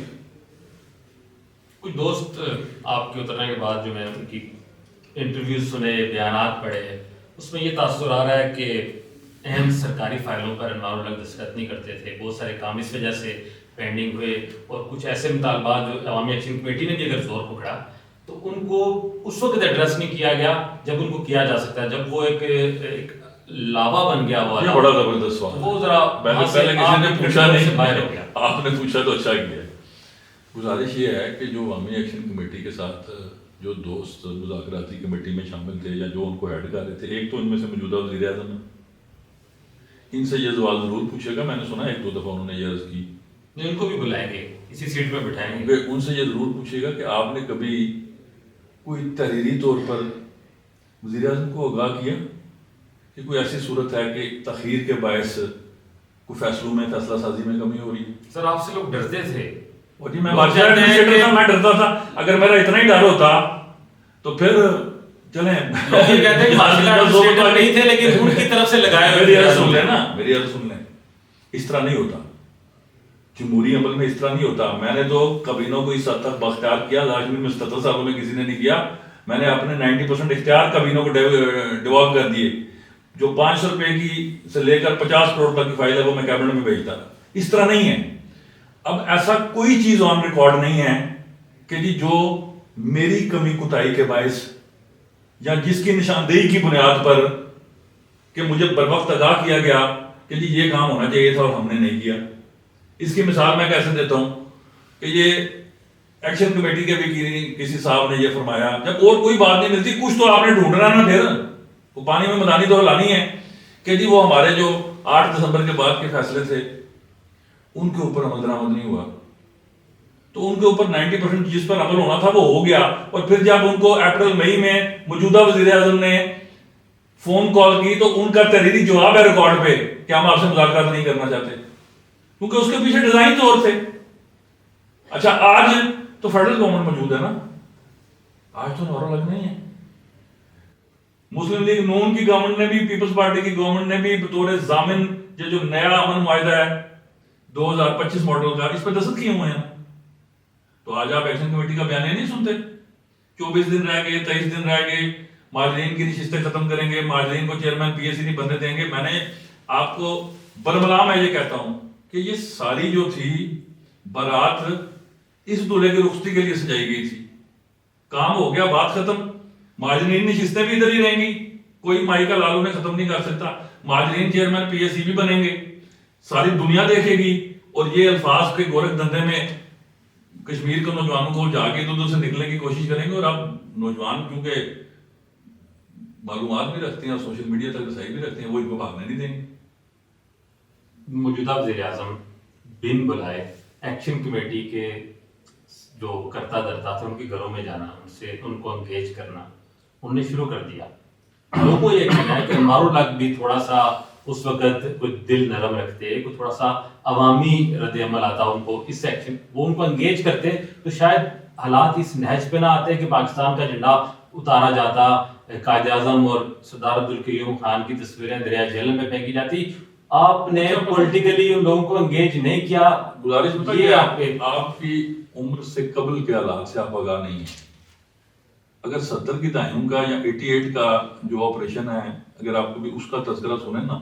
Speaker 1: کچھ دوست آپ کے اترنے کے بعد جو میں ان کی انٹرویوز سنے, بیانات پڑھے, اس میں یہ تاثر آ رہا ہے کہ اہم سرکاری فائلوں پر انوار الحق دستخط نہیں کرتے تھے. بہت سارے کام اس وجہ سے پینڈنگ ہوئے, اور کچھ ایسے مطالبات جو عوامی ایکشن کمیٹی نے بھی اگر زور پکڑا تو ان کو اس وقت ایڈریس نہیں کیا گیا جب ان کو کیا جا سکتا ہے, جب وہ ایک لاوا بن گیا ہوا.
Speaker 2: یہ بڑا زبردست سوال,
Speaker 1: وہ ذرا
Speaker 2: پہلے کسی نے پوچھا نہیں,
Speaker 1: باہر ہو گیا.
Speaker 2: آپ نے پوچھا تو اچھا کیا. گزارش یہ ہے کہ جو عوامی ایکشن کمیٹی کے ساتھ جو دوست مذاکراتی کمیٹی میں شامل تھے یا جو ان کو ہیڈ کر رہے تھے, ایک تو ان میں سے موجودہ وزیر اعظم ہے, ان سے یہ سوال ضرور پوچھے گا. میں نے سنا 1-2 دفعہ انہوں نے یہ عرض کی,
Speaker 1: ان کو بھی بلائیں گے, اسی سیٹ پہ بٹھائیں گے.
Speaker 2: ان سے یہ ضرور پوچھے گا کہ آپ نے کبھی کوئی تحریری طور پر وزیر اعظم کو آگاہ کیا کہ کوئی ایسی صورت ہے کہ تاخیر کے باعث کوئی فیصلوں میں, فیصلہ سازی میں کمی ہو رہی ہے؟
Speaker 1: سر آپ سے لوگ ڈرتے تھے.
Speaker 2: اور جی میں ڈرتا تھا. اگر میرا اتنا ہی ڈر ہوتا تو پھر چلیں,
Speaker 1: نہیں تھے لیکن ان کی طرف سے لگائے.
Speaker 2: میری عرض سن لیں نا, میری عرض سن لیں. اس طرح نہیں ہوتا, جمہوری عمل میں اس طرح نہیں ہوتا. میں نے تو کابینوں کو اس حد تک بااختیار کیا, کشمیر میں 77 سالوں میں کسی نے نہیں کیا. میں نے اپنے 90% اختیار کابینوں کو ڈیوالو کر دیے. جو 500 روپے کی سے لے کر 50 کروڑ تک کی فائل ہے وہ میں کیبنٹ میں بھیجتا تھا. اس طرح نہیں ہے. اب ایسا کوئی چیز آن ریکارڈ نہیں ہے کہ جی جو میری کمی کوتاہی کے باعث یا جس کی نشاندہی کی بنیاد پر کہ مجھے بر وقت آگاہ کیا گیا کہ جی یہ کام ہونا چاہیے تھا اور ہم نے نہیں کیا. اس کی مثال میں کیسے دیتا ہوں کہ یہ ایکشن کمیٹی کے بھی کسی صاحب نے یہ فرمایا, جب اور کوئی بات نہیں ملتی کچھ تو آپ نے ڈھونڈنا نا, پھر وہ پانی میں مدانی تو ہلانی ہے کہ جی وہ ہمارے جو 8 دسمبر کے بعد کے فیصلے تھے ان کے اوپر عمل درآمد نہیں ہوا. تو ان کے اوپر 90% جس پر عمل ہونا تھا وہ ہو گیا. اور پھر جب ان کو اپریل مئی میں موجودہ وزیر اعظم نے فون کال کی تو ان کا تحریری جواب ہے ریکارڈ پہ کہ ہم آپ سے مذاکرات نہیں کرنا چاہتے, کیونکہ اس کے پیچھے ڈیزائن طور تھے. اچھا آج تو فیڈرل گورنمنٹ موجود ہے نا, آج تو نور الگ نہیں ہے. مسلم لیگ نون کی گورنمنٹ نے بھی, پیپلز پارٹی کی گورنمنٹ نے بھی بطور ضامن یہ جو نیا امن معاہدہ ہے 2025 ماڈل کا, اس پہ دستخط کیے ہوئے ہیں. تو آج آپ ایکشن کمیٹی کا بیانیہ نہیں سنتے. 24 دن رہ گئے, 23 دن رہ گئے, ماجرین کی نشستیں ختم کریں گے, ماجرین کو چیئرمین پی ایس سی نہیں بننے دیں گے. میں نے آپ کو برملا میں یہ کہتا ہوں کہ یہ ساری جو تھی بارات اس دولہے کی رخصتی کے لیے سجائی گئی تھی. کام ہو گیا, بات ختم. ماجرین نشستیں بھی ادھر ہی رہیں گی, کوئی مائی کا لالو نے ختم نہیں کر سکتا. ماجرین چیئرمین پی ایس سی بھی بنیں گے, ساری دنیا دیکھے گی. اور یہ الفاظ کے گورکھ دھندے میں کشمیر کے نوجوانوں کو جا کے ادھر سے نکلنے کی کوشش کریں گے. اور اب نوجوان کیونکہ معلومات بھی رکھتے ہیں اور سوشل میڈیا تک رسائی بھی رکھتے ہیں, وہ ان کو بھاگنے نہیں دیں گے.
Speaker 1: موجودہ وزیر اعظم بن بلائے ایکشن کمیٹی کے جو کرتا درتا تھے ان کے گھروں میں جانا, ان کو انگیج کرنا انہوں نے شروع کر دیا. لوگوں کو یہ کہنا ہے کہ انوار الحق بھی تھوڑا سا اس وقت کوئی دل نرم رکھتے, کوئی تھوڑا سا عوامی رد عمل آتا ان کو, اس سیکشن وہ ان کو انگیج کرتے تو شاید حالات اس نہج پہ نہ آتے کہ پاکستان کا جھنڈا اتارا جاتا, قائد اعظم اور سردار عبدالقیوم خان کی تصویریں دریا جہلم میں پھینکی جاتی. آپ نے پولیٹیکلی ان لوگوں کو انگیج نہیں کیا.
Speaker 2: گزارش آپ کی عمر سے قبل کے حالات سے آپ آگاہ نہیں ہیں. اگر 70 کی دہائیوں کا یا 88 کا جو آپریشن ہے, اگر آپ کو بھی اس کا تذکرہ سنیں نا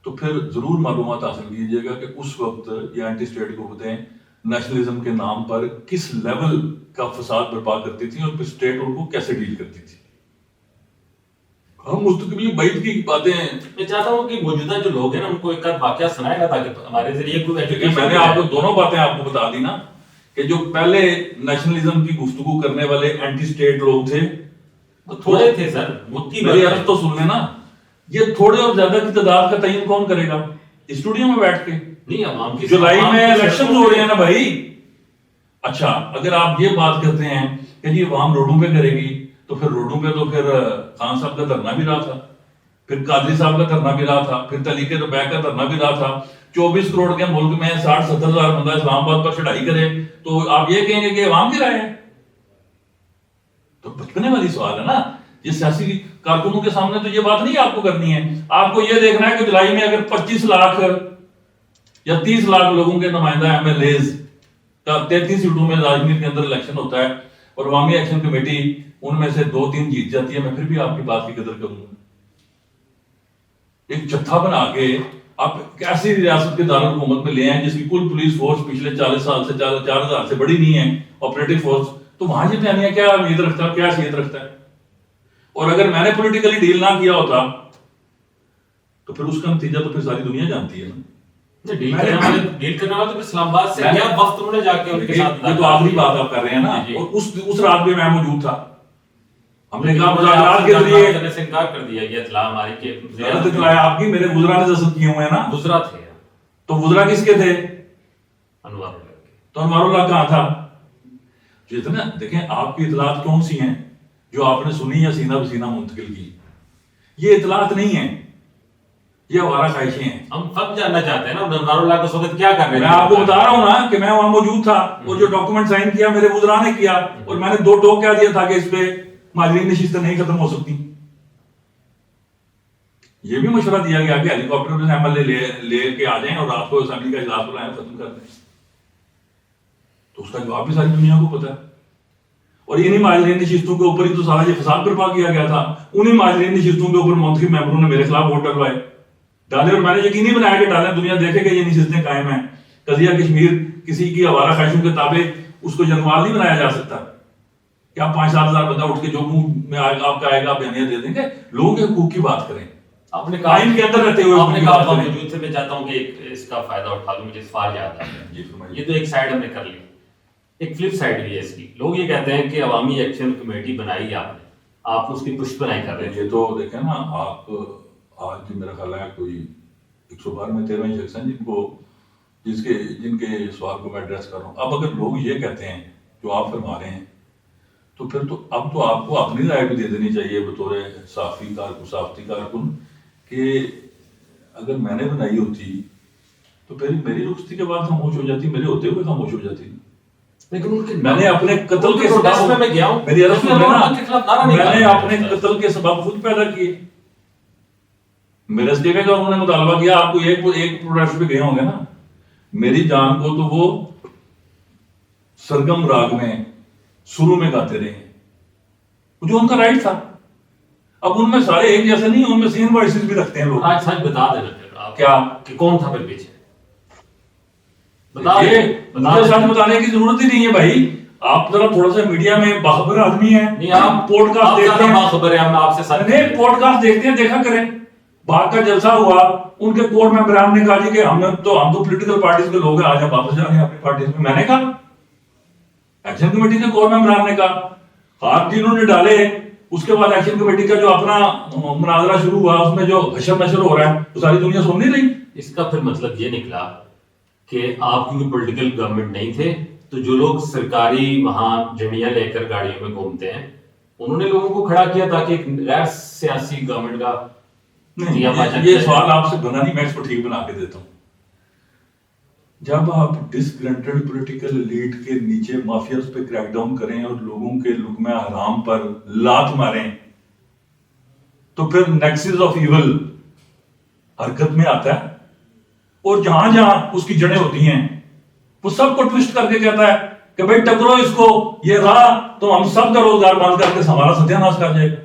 Speaker 2: تو پھر ضرور معلومات حاصل کیجیے گا کہ اس وقت یہ اینٹی اسٹیٹ قوتیں نیشنلزم کے نام پر کس لیول کا فساد برپا کرتی تھی اور پھر اسٹیٹ ان کو کیسے ڈیل کرتی تھی. ہم مستقبل بعید کی باتیں,
Speaker 1: میں چاہتا ہوں کہ موجودہ جو لوگ ہیں نا ان کو ایک واقعہ سنائے گا تاکہ ہمارے ذریعے کوئی ایجوکیشن.
Speaker 2: میں نے آپ کو دونوں باتیں آپ کو بتا دی نا کہ جو پہلے نیشنلزم کی گفتگو کرنے والے اینٹی اسٹیٹ لوگ تھے
Speaker 1: وہ تھوڑے تھے سر.
Speaker 2: میری عرض تو سن لینا, یہ تھوڑے اور زیادہ کی تعداد کا تعین کون کرے گا؟
Speaker 3: اسٹوڈیو میں بیٹھ کے
Speaker 1: نہیں عوام کی
Speaker 3: جولائی میں الیکشن ہو رہے ہیں نا بھائی. اچھا اگر آپ یہ بات کرتے ہیں کہ جی عوام روڈوں پہ کرے گی تو پھر روڈوں پہ تو پھر خان صاحب کا دھرنا بھی رہا تھا, پھر قادری صاحب کا دھرنا بھی رہا تھا, پھر تحریک ربیع کا دھرنا بھی رہا تھا. 24 کروڑ کے ملک میں 60-70 ہزار بندہ اسلام آباد پر چڑھائی کرے تو آپ یہ کہیں گے کہ عوام کی رائے ہے؟ تو بچپنے والی سوال ہے نا. یہ سیاسی کارکنوں کے سامنے تو یہ بات نہیں آپ کو کرنی ہے. آپ کو یہ دیکھنا ہے کہ جولائی میں اگر 25 لاکھ یا 30 لاکھ لوگوں کے نمائندہ ایم ایل ایز کا 33 سیٹوں میں راجنیت کے اندر الیکشن ہوتا ہے اور عوامی ایکشن کمیٹی ان میں سے 2-3 جیت جاتی ہے, میں پھر بھی آپ کی بات کی قدر کروں گا. ایک جتھا بنا کے آپ ایسی ریاست کے دارالحکومت میں لے آئیں جس کی کل پولیس فورس پچھلے 40 سال سے 4,000 سے بڑی نہیں ہے آپریٹو فورس, تو وہاں یہ بیانیہ کیا امید رکھتا ہے, کیا حیثیت رکھتا ہے؟ اور اگر میں نے پولیٹیکلی ڈیل نہ کیا ہوتا تو پھر اس کا نتیجہ تو پھر ساری دنیا جانتی ہے نا.
Speaker 1: ڈیل کرنے والے تو اسلام آباد سے کیا وقت انہوں نے جا کے ان کے ساتھ,
Speaker 3: یہ تو آخری بات آپ کر رہے ہیں نا, اور اس رات میں موجود تھا. ہم نے کہا مذاکرات کے ذریعے
Speaker 1: کرنے سے انکار کر دیا, یہ اطلاع ہماری کہ
Speaker 3: غلط اطلاع ہے آپ کی. میرے وزراء نے دستخط کیے ہوئے ہیں نا.
Speaker 1: وزراء تھے
Speaker 3: تو وزراء کس کے تھے؟
Speaker 1: انوار اللہ کے.
Speaker 3: تو انوار اللہ کہاں تھا؟ جتنا دیکھیں آپ کی اطلاعات کون سی ہیں جو آپ نے سنی یا سینہ بسینہ منتقل کی. یہ اطلاعات نہیں ہیں, یہ ہمارا خواہشیں ہیں.
Speaker 1: ہم سب جاننا چاہتے ہیں نا انوار اللہ کے وقت کیا کر رہے
Speaker 3: ہیں. میں آپ کو بتا رہا ہوں نا کہ میں وہاں موجود تھا اور جو ڈاکومنٹ سائن کیا میرے وزراء نے کیا, اور میں نے 2 ٹوک کیا دیا تھا کہ اس پہ ماجرین نشستیں نہیں ختم ہو سکتی. یہ بھی مشورہ دیا گیا کہ ہیلی کاپٹر سے ایم ایل اے لے کے آ جائیں اور رات کو اسمبلی کا اجلاس بلائیں, ختم کر دیں. تو اس کا جواب بھی ساری دنیا کو پتا ہے. اور انہی ماجرین نشستوں کے اوپر ہی تو سارا یہ فساد برپا کیا گیا تھا. انہی ماجرین نشستوں کے اوپر منتخب ممبروں نے میرے خلاف ووٹ ڈلوائے ڈالے, اور میں نے یقینی بنایا کہ ڈالیں, دنیا دیکھے کہ یہ نشستیں قائم ہیں. قضیہ کشمیر کسی کی آوارہ خواہشوں کے تابع اس کو جنگوال نہیں بنایا جا سکتا کہ آپ 5-7 ہزار بندہ اٹھ کے جو منہ میں آپ کا آئے گا بیانیہ دے دیں گے. لوگوں کے حقوق کی بات کریں.
Speaker 1: آپ نے کہا
Speaker 3: کے اندر رہتے ہوئے
Speaker 1: آپ نے کہا موجود تھے. میں چاہتا ہوں کہ اس کا فائدہ اٹھا لوں. مجھے سوال یاد آ گیا.
Speaker 3: جی فرمائیے.
Speaker 1: یہ تو ایک سائیڈ ہم نے کر لی, ایک فلپ سائیڈ بھی ہے اس کی. لوگ یہ کہتے ہیں کہ عوامی ایکشن کمیٹی بنائی آپ اس کی پشت بنائی کر رہے ہیں.
Speaker 3: یہ تو دیکھیں نا آپ, آج میرا خیال ہے کوئی 112 میں 13 شخص ہیں جن کے سوال کو میں ایڈریس کر رہا ہوں. اب اگر لوگ یہ کہتے ہیں جو آپ فرما رہے ہیں تو پھر تو اب تو آپ کو اپنی رائے بھی دے دینی چاہیے بطور صحافتی کارکن کہ اگر میں نے بنائی ہوتی تو پھر میری رخصتی کے بعد خاموش ہو جاتی, میرے ہوتے ہوئے خاموش ہو جاتی. لیکن میں نے اپنے قتل کے سبب
Speaker 1: میں گیا ہوں,
Speaker 3: میری عرض سنو نا, میں نے اپنے قتل کے سبب خود پیدا کیے. میرے اس جگہ کا انہوں نے مطالبہ کیا, آپ کو ایک پروڈکٹ پہ گئے ہوں گے نا, میری جان کو تو وہ سرگم راگ میں شروع میں گاتے رہے ہیں, جو ان کا رائٹ تھا. اب ان میں سارے ایک جیسے نہیں, ان میں سین وائسز بھی رکھتے ہیں لوگ.
Speaker 1: آج سچ بتا دینا پھر آپ
Speaker 3: کیا
Speaker 1: کہ کون تھا پھر پیچھے,
Speaker 3: مجھے سچ بتانے کی ضرورت ہی نہیں ہے بھائی. آپ ذرا تھوڑا سا میڈیا میں باخبر آدمی ہیں,
Speaker 1: نہیں آپ
Speaker 3: پوڈ کاسٹ دیکھتے ہیں,
Speaker 1: باخبر ہیں, ہم آپ سے سچ
Speaker 3: نہیں پوڈ کاسٹ دیکھتے ہیں, دیکھا کریں. باغ کا جلسہ ہوا, ان کے کور ممبران نے کہا جی کہ ہم تو پولیٹیکل پارٹیز کے لوگ ہیں, آج ہم واپس جا رہے ہیں اپنی پارٹیز میں. میں نے کہا, ایکشن کمیٹی کے کور ممبران نے کہا, ہاتھ جنہوں نے ڈالے. اس کے بعد ایکشن کمیٹی کا جو اپنا مناظرہ شروع ہوا, اس میں جو حشر نشر ہو رہا ہے وہ ساری دنیا سن نہیں رہی.
Speaker 1: اس کا پھر مطلب یہ نکلا کہ آپ کیونکہ پولیٹیکل گورنمنٹ نہیں تھے تو جو لوگ سرکاری وہاں جھنڈیاں لے کر گاڑیوں میں گھومتے ہیں انہوں نے لوگوں کو کھڑا کیا تاکہ ایک غیر سیاسی گورنمنٹ کا
Speaker 3: یہ سوال آپ سے بنا نہیں, میں اس کو ٹھیک بنا کے دیتا ہوں. جب آپ ڈسگرنٹڈ پولیٹیکل ایلیٹ کے نیچے مافیاز پہ کریک ڈاؤن کریں اور لوگوں کے لقمہ حرام پر لات ماریں تو پھر نیکسس آف ایول حرکت میں آتا ہے, اور جہاں جہاں اس کی جڑیں ہوتی ہیں وہ سب کو ٹوسٹ کر کے کہتا ہے کہ بھائی ٹکرو اس کو, یہ رہا تو ہم سب کا روزگار بند کر کے ہمارا ستیہ ناش کر جائے گا.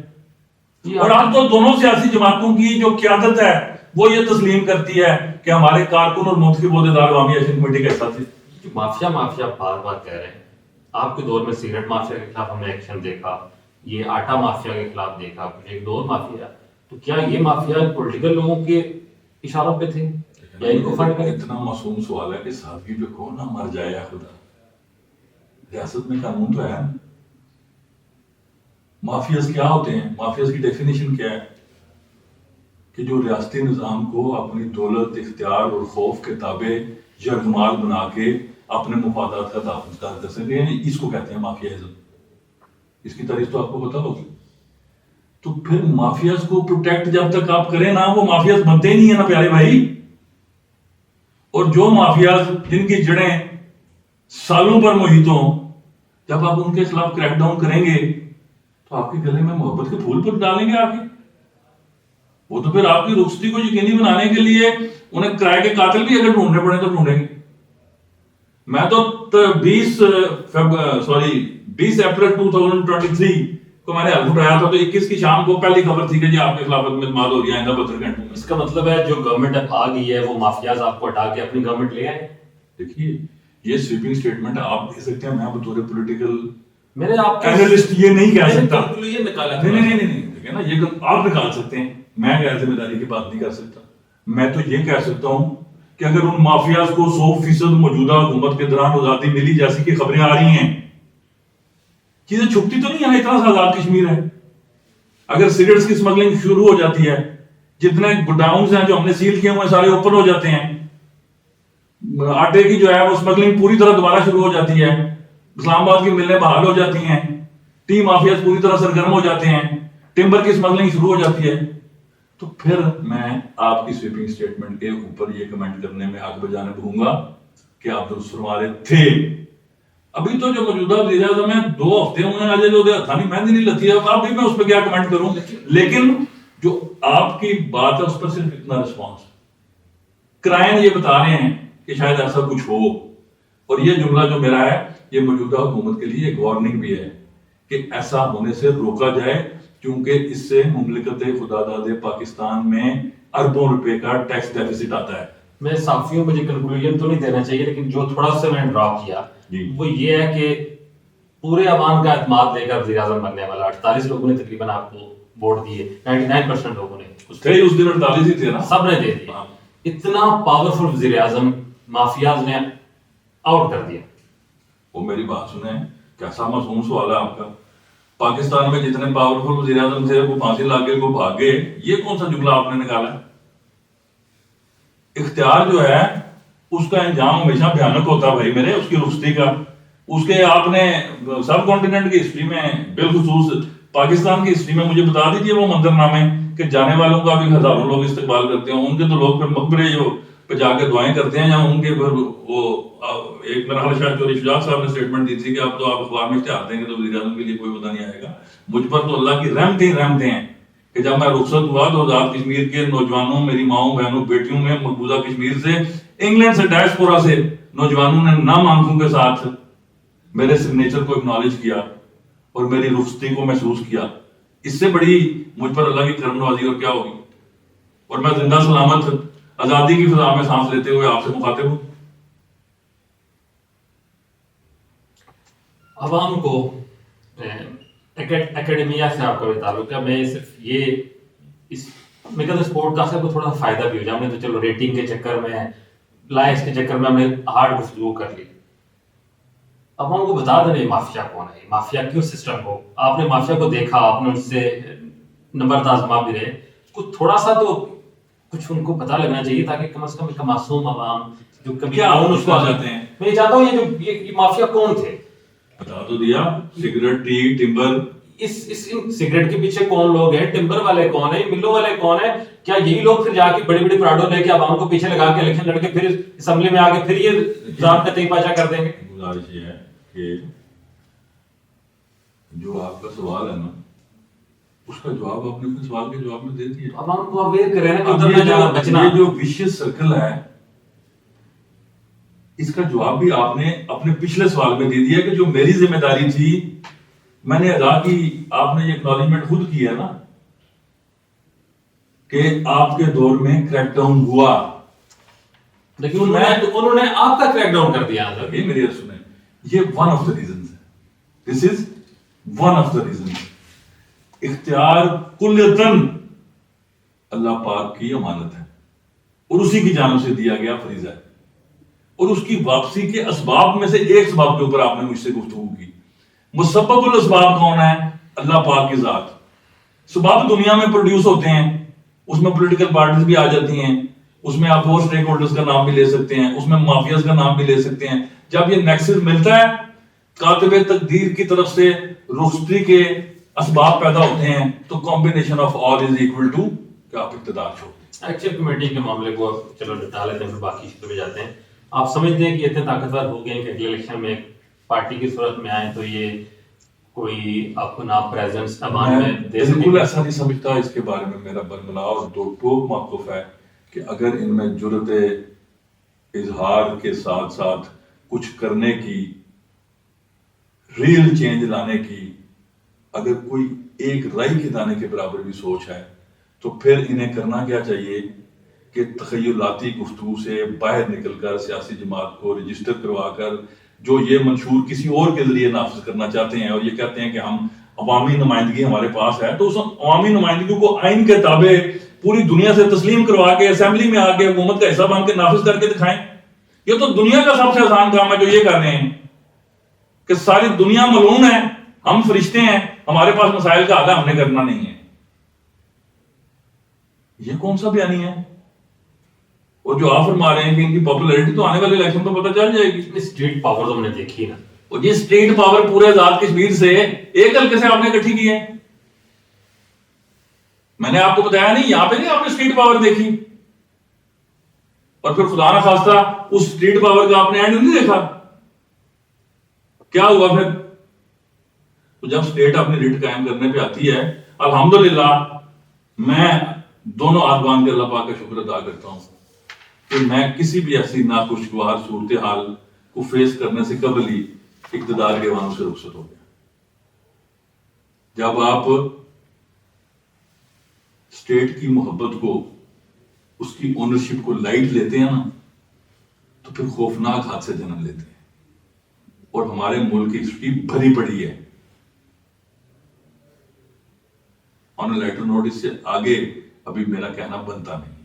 Speaker 3: اور آج تو دونوں سیاسی جماعتوں کی جو قیادت ہے وہ یہ تسلیم کرتی ہے کہ ہمارے کارکن اور منتخب عہدیدار عوامی ایکشن کمیٹی کا حصہ تھے.
Speaker 1: مافیا بار بار کہہ رہے ہیں. آپ کے دور میں سگریٹ مافیا کے خلاف ہم نے ایکشن دیکھا, یہ آٹا مافیا کے خلاف دیکھا, کچھ ایک دور مافیا. تو کیا یہ مافیا پولیٹیکل لوگوں کے اشاروں پہ تھے یا ان کو فنڈ کرے؟
Speaker 3: اتنا معصوم سوال ہے کہ سادگی پہ کون نہ مر جائے یا خدا. ریاست میں قانون تو ہے. مافیاز کیا ہوتے ہیں, مافیاز کی ڈیفینیشن کیا ہے کہ جو ریاستی نظام کو اپنی دولت، اختیار اور خوف کے تابع یرغمال بنا کے اپنے مفادات کا تحفظ کر سکے، اس کو کہتے ہیں مافیائزم. اس کی تعریف تو آپ کو پتا ہوگی. تو پھر مافیاز کو پروٹیکٹ جب تک آپ کریں نا، وہ مافیاز بنتے ہی نہیں ہیں نا پیارے بھائی. اور جو مافیاز جن کی جڑیں سالوں پر محیط ہوں، جب آپ ان کے خلاف کریک ڈاؤن کریں گے تو آپ کے گلے میں محبت کے پھول پر ڈالیں گے آگے. وہ تو پھر آپ کی رخصتی کو یقینی بنانے کے لیے انہیں کرائے کے قاتل بھی اگر ڈھونڈنے پڑے تو ڈھونڈیں گے. میں تو 20 اپریل 2023 کو میں نے حلف اٹھایا تھا، تو 21 کی شام کو پہلی خبر تھی کہ جی آپ کے خلاف اعتماد ہو رہی ہے آئندہ 72 گھنٹوں میں.
Speaker 1: اس کا مطلب ہے جو گورنمنٹ اب آ گئی ہے وہ مافیاز آپ کو ہٹا کے اپنی گورنمنٹ لے آئے.
Speaker 3: دیکھیے یہ سویپنگ سٹیٹمنٹ آپ دے سکتے ہیں، میں بطور پولیٹیکل
Speaker 1: میں نے آپ
Speaker 3: اینالسٹ یہ نہیں کہہ سکتا.
Speaker 1: یہ نکالا
Speaker 3: نہیں دیکھیں نا، یہ آپ نکال سکتے ہیں، میں غیر ذمہ داری کی بات نہیں کر سکتا. میں تو یہ کہہ سکتا ہوں کہ اگر ان مافیاز کو 100% موجودہ حکومت کے دوران آزادی ملی جیسی کی خبریں آ رہی ہیں، چیزیں چھپتی تو نہیں ہے نا، اتنا سا آزاد کشمیر ہے. اگر سگریٹس کی اسمگلنگ شروع ہو جاتی ہے، جتنے گوڈاؤنز ہیں جو ہم نے سیل کیے ہوئے سارے اوپن ہو جاتے ہیں، آٹے کی جو ہے وہ اسمگلنگ پوری طرح دوبارہ شروع ہو جاتی ہے، اسلام آباد کی ملیں بحال ہو جاتی ہیں، ٹی مافیاز پوری طرح سرگرم ہو جاتے ہیں، ٹمبر کی اسمگلنگ شروع ہو جاتی ہے، تو پھر میں آپ کی سویپنگ سٹیٹمنٹ کے اوپر یہ کمنٹ کرنے میں حق بجانب ہوں گا کہ آپ درست فرما رہے تھے. ابھی تو جو موجودہ وزیر اعظم ہیں 2 ہفتے ہوئے آج جو ہتھانی مہندی نہیں لتی ہے، اب بھی میں اس پہ کیا کمنٹ کروں. لیکن جو آپ کی بات ہے اس پر صرف اتنا رسپانس، کرائن یہ بتا رہے ہیں کہ شاید ایسا کچھ ہو، اور یہ جملہ جو میرا ہے یہ موجودہ حکومت کے لیے ایک وارننگ بھی ہے کہ ایسا ہونے سے روکا جائے، کیونکہ اس سے مملکت خدا داد پاکستان میں اربوں روپے کا ٹیکس ڈیفیسٹ آتا ہے.
Speaker 1: میں صحافیوں مجھے کنکلوژن تو نہیں دینا چاہیے، لیکن جو تھوڑا سا میں نے ڈراپ کیا وہ یہ ہے کہ پورے عوام کا اعتماد لے کر وزیر اعظم بننے والا 48 لوگوں نے تقریباً آپ کو ووٹ دیے، 99% لوگوں نے
Speaker 3: اس دن 48 ہی تھے نا،
Speaker 1: سب نے دے دیا. اتنا پاورفل وزیر اعظم مافیاز نے آؤٹ کر دیا.
Speaker 3: وہ میری بات سنیں، کیسا معصوم سوال ہے آپ کا. پاکستان میں جتنے پاورفل وزیر اعظم تھے وہ پھانسی لاگے کو بھاگ گئے، یہ کون سا جملہ آپ نے نکالا ہے؟ اختیار جو ہے اس کا انجام ہمیشہ بھیانک ہوتا ہے بھائی میرے، اس کی رخصتی کا. اس کے آپ نے سب کانٹیننٹ کی ہسٹری میں، بالخصوص پاکستان کی ہسٹری میں مجھے بتا دیجیے وہ منظرنامے کہ جانے والوں کا بھی ہزاروں لوگ استقبال کرتے ہیں، ان کے تو لوگ پھر مقبرے جو پہ جا کے دعائیں کرتے ہیں، یا ان کے پھر وہ ایک میرا خیال شاید چوری شجاعت صاحب نے اسٹیٹمنٹ دی تھی کہ اب تو آپ اخبار میں اشتہار دیں گے تو وزیر اعظم کے لیے کوئی پتہ نہیں آئے گا. مجھ پر تو اللہ کی رحمتیں ہیں کہ جب میں رخصت ہوا تو آزاد کشمیر کے نوجوانوں، میری ماؤں بہنوں بیٹیوں میں مقبوضہ کشمیر سے، انگلینڈ سے، ڈائسپورا سے نوجوانوں نے نام آنکھوں کے ساتھ میرے سگنیچر کو اکنالج کیا اور میری رخصتی کو محسوس کیا. اس سے بڑی مجھ پر اللہ کی کرم نوازی اور کیا ہوگی. اور میں زندہ سلامت آزادی کی فضا میں سانس لیتے ہوئے آپ سے مخاطب ہوں.
Speaker 1: عوام کو اکیڈمیا سے آپ کا بھی تعلق ہے، میں صرف یہ میں کہتا ہوں اس پوڈ کاسٹ کو تھوڑا فائدہ بھی ہو جائے. ہم نے تو چلو ریٹنگ کے چکر میں، لائکس کے چکر میں ہم نے ہارڈ گفتگو کر لی. اب ہم کو بتا دیں مافیا کون ہے، مافیا کیوں سسٹم کو، آپ نے مافیا کو دیکھا، آپ نے اس سے نمبر آزما بھی رہے، کچھ تھوڑا سا تو کچھ ان کو پتہ لگنا چاہیے تاکہ کم از کم ایک معصوم عوام جو کبھی
Speaker 3: اس کو جاتے ہیں.
Speaker 1: میں یہ چاہتا ہوں یہ مافیا کون تھے
Speaker 3: بتا تو دیا. سگریٹ، ٹی، ٹمبر،
Speaker 1: اس سگریٹ کے پیچھے کون لوگ ہیں، ٹمبر والے کون ہیں، ملوں والے کون ہیں؟ کیا یہی لوگ پھر جا کے بڑی بڑی پراڈو لے کے عوام کو پیچھے لگا کے الیکشن لڑ کے پھر اسمبلی میں آ کے پھر یہ ذات قطعی پاچا کر دیں گے؟
Speaker 3: گزارش یہ ہے کہ جو آپ کا سوال ہے نا اس کا جواب آپ نے اپنے سوال کے جواب میں دے دیا.
Speaker 1: عوام کو اویئر کریں نا کہ ادھر نہ جانا بچنا.
Speaker 3: یہ جو ویشیس سرکل ہے اس کا جواب بھی آپ نے اپنے پچھلے سوال میں دے دیا کہ جو میری ذمہ داری تھی میں نے ادا کی. آپ نے یہ اکنالجمنٹ خود کی ہے نا کہ آپ کے دور میں کریک ڈاؤن ہوا،
Speaker 1: لیکن انہوں نے آپ کا کریک ڈاؤن کر دیا.
Speaker 3: یہ میری سنیں، یہ ون آف دا ریزنز ہے. This is one of the reasons. اختیار کلیتاً اللہ پاک کی امانت ہے اور اسی کی جانب سے دیا گیا فریضہ ہے، اور اس کی واپسی کے اسباب میں سے ایک سبب کے اوپر آپ نے مجھ سے گفتگو کی. مسبب الاسباب کون ہے؟ اللہ پاک کی ذات. سبب دنیا میں پروڈیوس ہوتے ہیں، اس میں پولیٹیکل پارٹیز بھی آ جاتی ہیں, اس میں آپ اور اسٹیک ہولڈرز کا نام بھی لے سکتے ہیں, اس میں مافیاز کا نام بھی لے سکتے ہیں. جب یہ نیکسس ملتا ہے, کاتب تقدیر کی طرف سے رخصتی کے اسباب پیدا ہوتے ہیں, تو combination of all is equal to کہ آپ اقتدار چھوڑ.
Speaker 1: ایکچوئل کمیٹی کے معاملے کو چلو نپٹا لیتے ہیں, پھر باقی چیزوں پہ جاتے ہیں. آپ سمجھتے ہیں کہ اتنے طاقتور ہو گئے ہیں کہ اگلے الیکشن میں پارٹی کی صورت میں آئیں تو یہ کوئی آپ کو نام پریزنس ایوان میں دے سکیں؟
Speaker 3: بالکل ایسا نہیں سمجھتا. اس کے بارے میں میرا برملا اور دو ٹوک موقف ہے کہ اگر ان میں جرت اظہار کے ساتھ ساتھ کچھ کرنے کی, ریل چینج لانے کی اگر کوئی ایک رائی کے دانے کے برابر بھی سوچ ہے, تو پھر انہیں کرنا کیا چاہیے کہ تخیلاتی گفتگو سے باہر نکل کر سیاسی جماعت کو رجسٹر کروا کر جو یہ منشور کسی اور کے ذریعے نافذ کرنا چاہتے ہیں اور یہ کہتے ہیں کہ ہم عوامی نمائندگی ہمارے پاس ہے, تو اس عوامی نمائندگی کو آئین کے تابع پوری دنیا سے تسلیم کروا کے اسمبلی میں آ کے حکومت کا حصہ بن کے نافذ کر کے دکھائیں. یہ تو دنیا کا سب سے آسان کام ہے جو یہ کر رہے ہیں کہ ساری دنیا ملعون ہے, ہم فرشتے ہیں, ہمارے پاس مسائل کا حل ہم نے کرنا نہیں ہے. یہ کون سا بیانی ہے؟ اور جو آپ فرما رہے ہیں کہ ان کی پاپولیرٹی تو آنے والے الیکشن تو پتہ چل جائے گی.
Speaker 1: اسٹریٹ پاور تو ہم نے دیکھی نا,
Speaker 3: اور یہ اسٹیٹ پاور پورے آزاد کشمیر سے ایک حلقے سے آپ نے اکٹھی کی ہے. میں نے آپ کو بتایا نہیں, یہاں پہ نہیں آپ نے اسٹیٹ پاور دیکھی, اور پھر خدا نہ خواستہ اس اسٹیٹ پاور کا آپ نے اینڈ نہیں دیکھا. کیا ہوا پھر؟ تو جب اسٹیٹ اپنی ریٹ قائم کرنے پہ آتی ہے, الحمدللہ میں دونوں ہاتھ باندھ کے اللہ پاک کا شکر ادا کرتا ہوں کہ میں کسی بھی ایسی ناخوشگوار صورتحال کو فیس کرنے سے قبل ہی اقتدار کے وہاں سے رخصت ہو گیا. جب آپ اسٹیٹ کی محبت کو, اس کی اونرشپ کو لائٹ لیتے ہیں نا, تو پھر خوفناک حادثے جنم لیتے ہیں. اور ہمارے ملک کی ہسٹری بھری پڑی ہے. آن اے لائٹر نوٹ اس سے آگے ابھی میرا کہنا بنتا نہیں.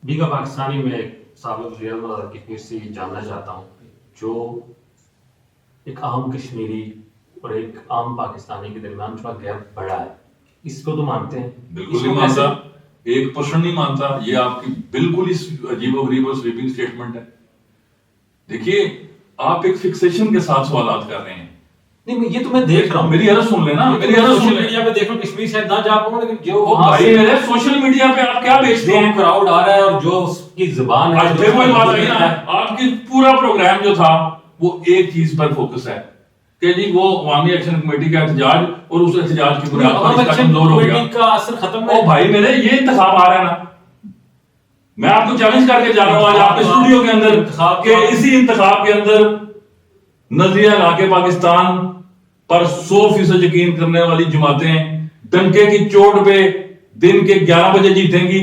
Speaker 1: بیگا پاکستانی میں سابق وزیر اعظم کشمیر سے یہ جاننا چاہتا ہوں, جو ایک عام کشمیری اور ایک عام پاکستانی کے درمیان تھوڑا گیپ بڑا ہے, اس کو تو مانتے ہیں؟
Speaker 3: بالکل نہیں مانتا, 1% نہیں مانتا. یہ آپ کی بالکل ہی عجیب و غریب اور سویپنگ سٹیٹمنٹ ہے. دیکھیے آپ ایک فکسیشن کے ساتھ سوالات کر رہے ہیں.
Speaker 1: نہیں, یہ تو میں دیکھ رہا ہوں,
Speaker 3: میری عرض سن لینا, میری عرض سن
Speaker 1: میڈیا پہ دیکھ رہا ہوں, کشمیر شاید نہ جا پاؤں, لیکن جو
Speaker 3: بھائی میرے سوشل میڈیا پہ آپ کیا بیچتے ہیں؟
Speaker 1: کراؤڈ آ رہا ہے اور جو اس کی زبان ہے,
Speaker 3: آج پھر وہی بات آئی نا, آپ کی پورا پروگرام جو تھا وہ ایک چیز پر فوکس ہے کہ جی وہ عوامی ایکشن کمیٹی کا احتجاج, اور اس احتجاج کی بنیاد پر اس کا کمزور ہو گیا.
Speaker 1: کا اثر ختم
Speaker 3: او بھائی میرے, یہ انتخاب آ رہا ہے نا, میں آپ کو چیلنج کر کے جا رہا ہوں آج آپ کے اسٹوڈیو کے اندر کہ اسی انتخاب کے اندر نظریہ لا کے پاکستان پر 100% یقین کرنے والی جماعتیں ڈنکے کی چوٹ پہ دن کے 11 بجے جیتیں گی,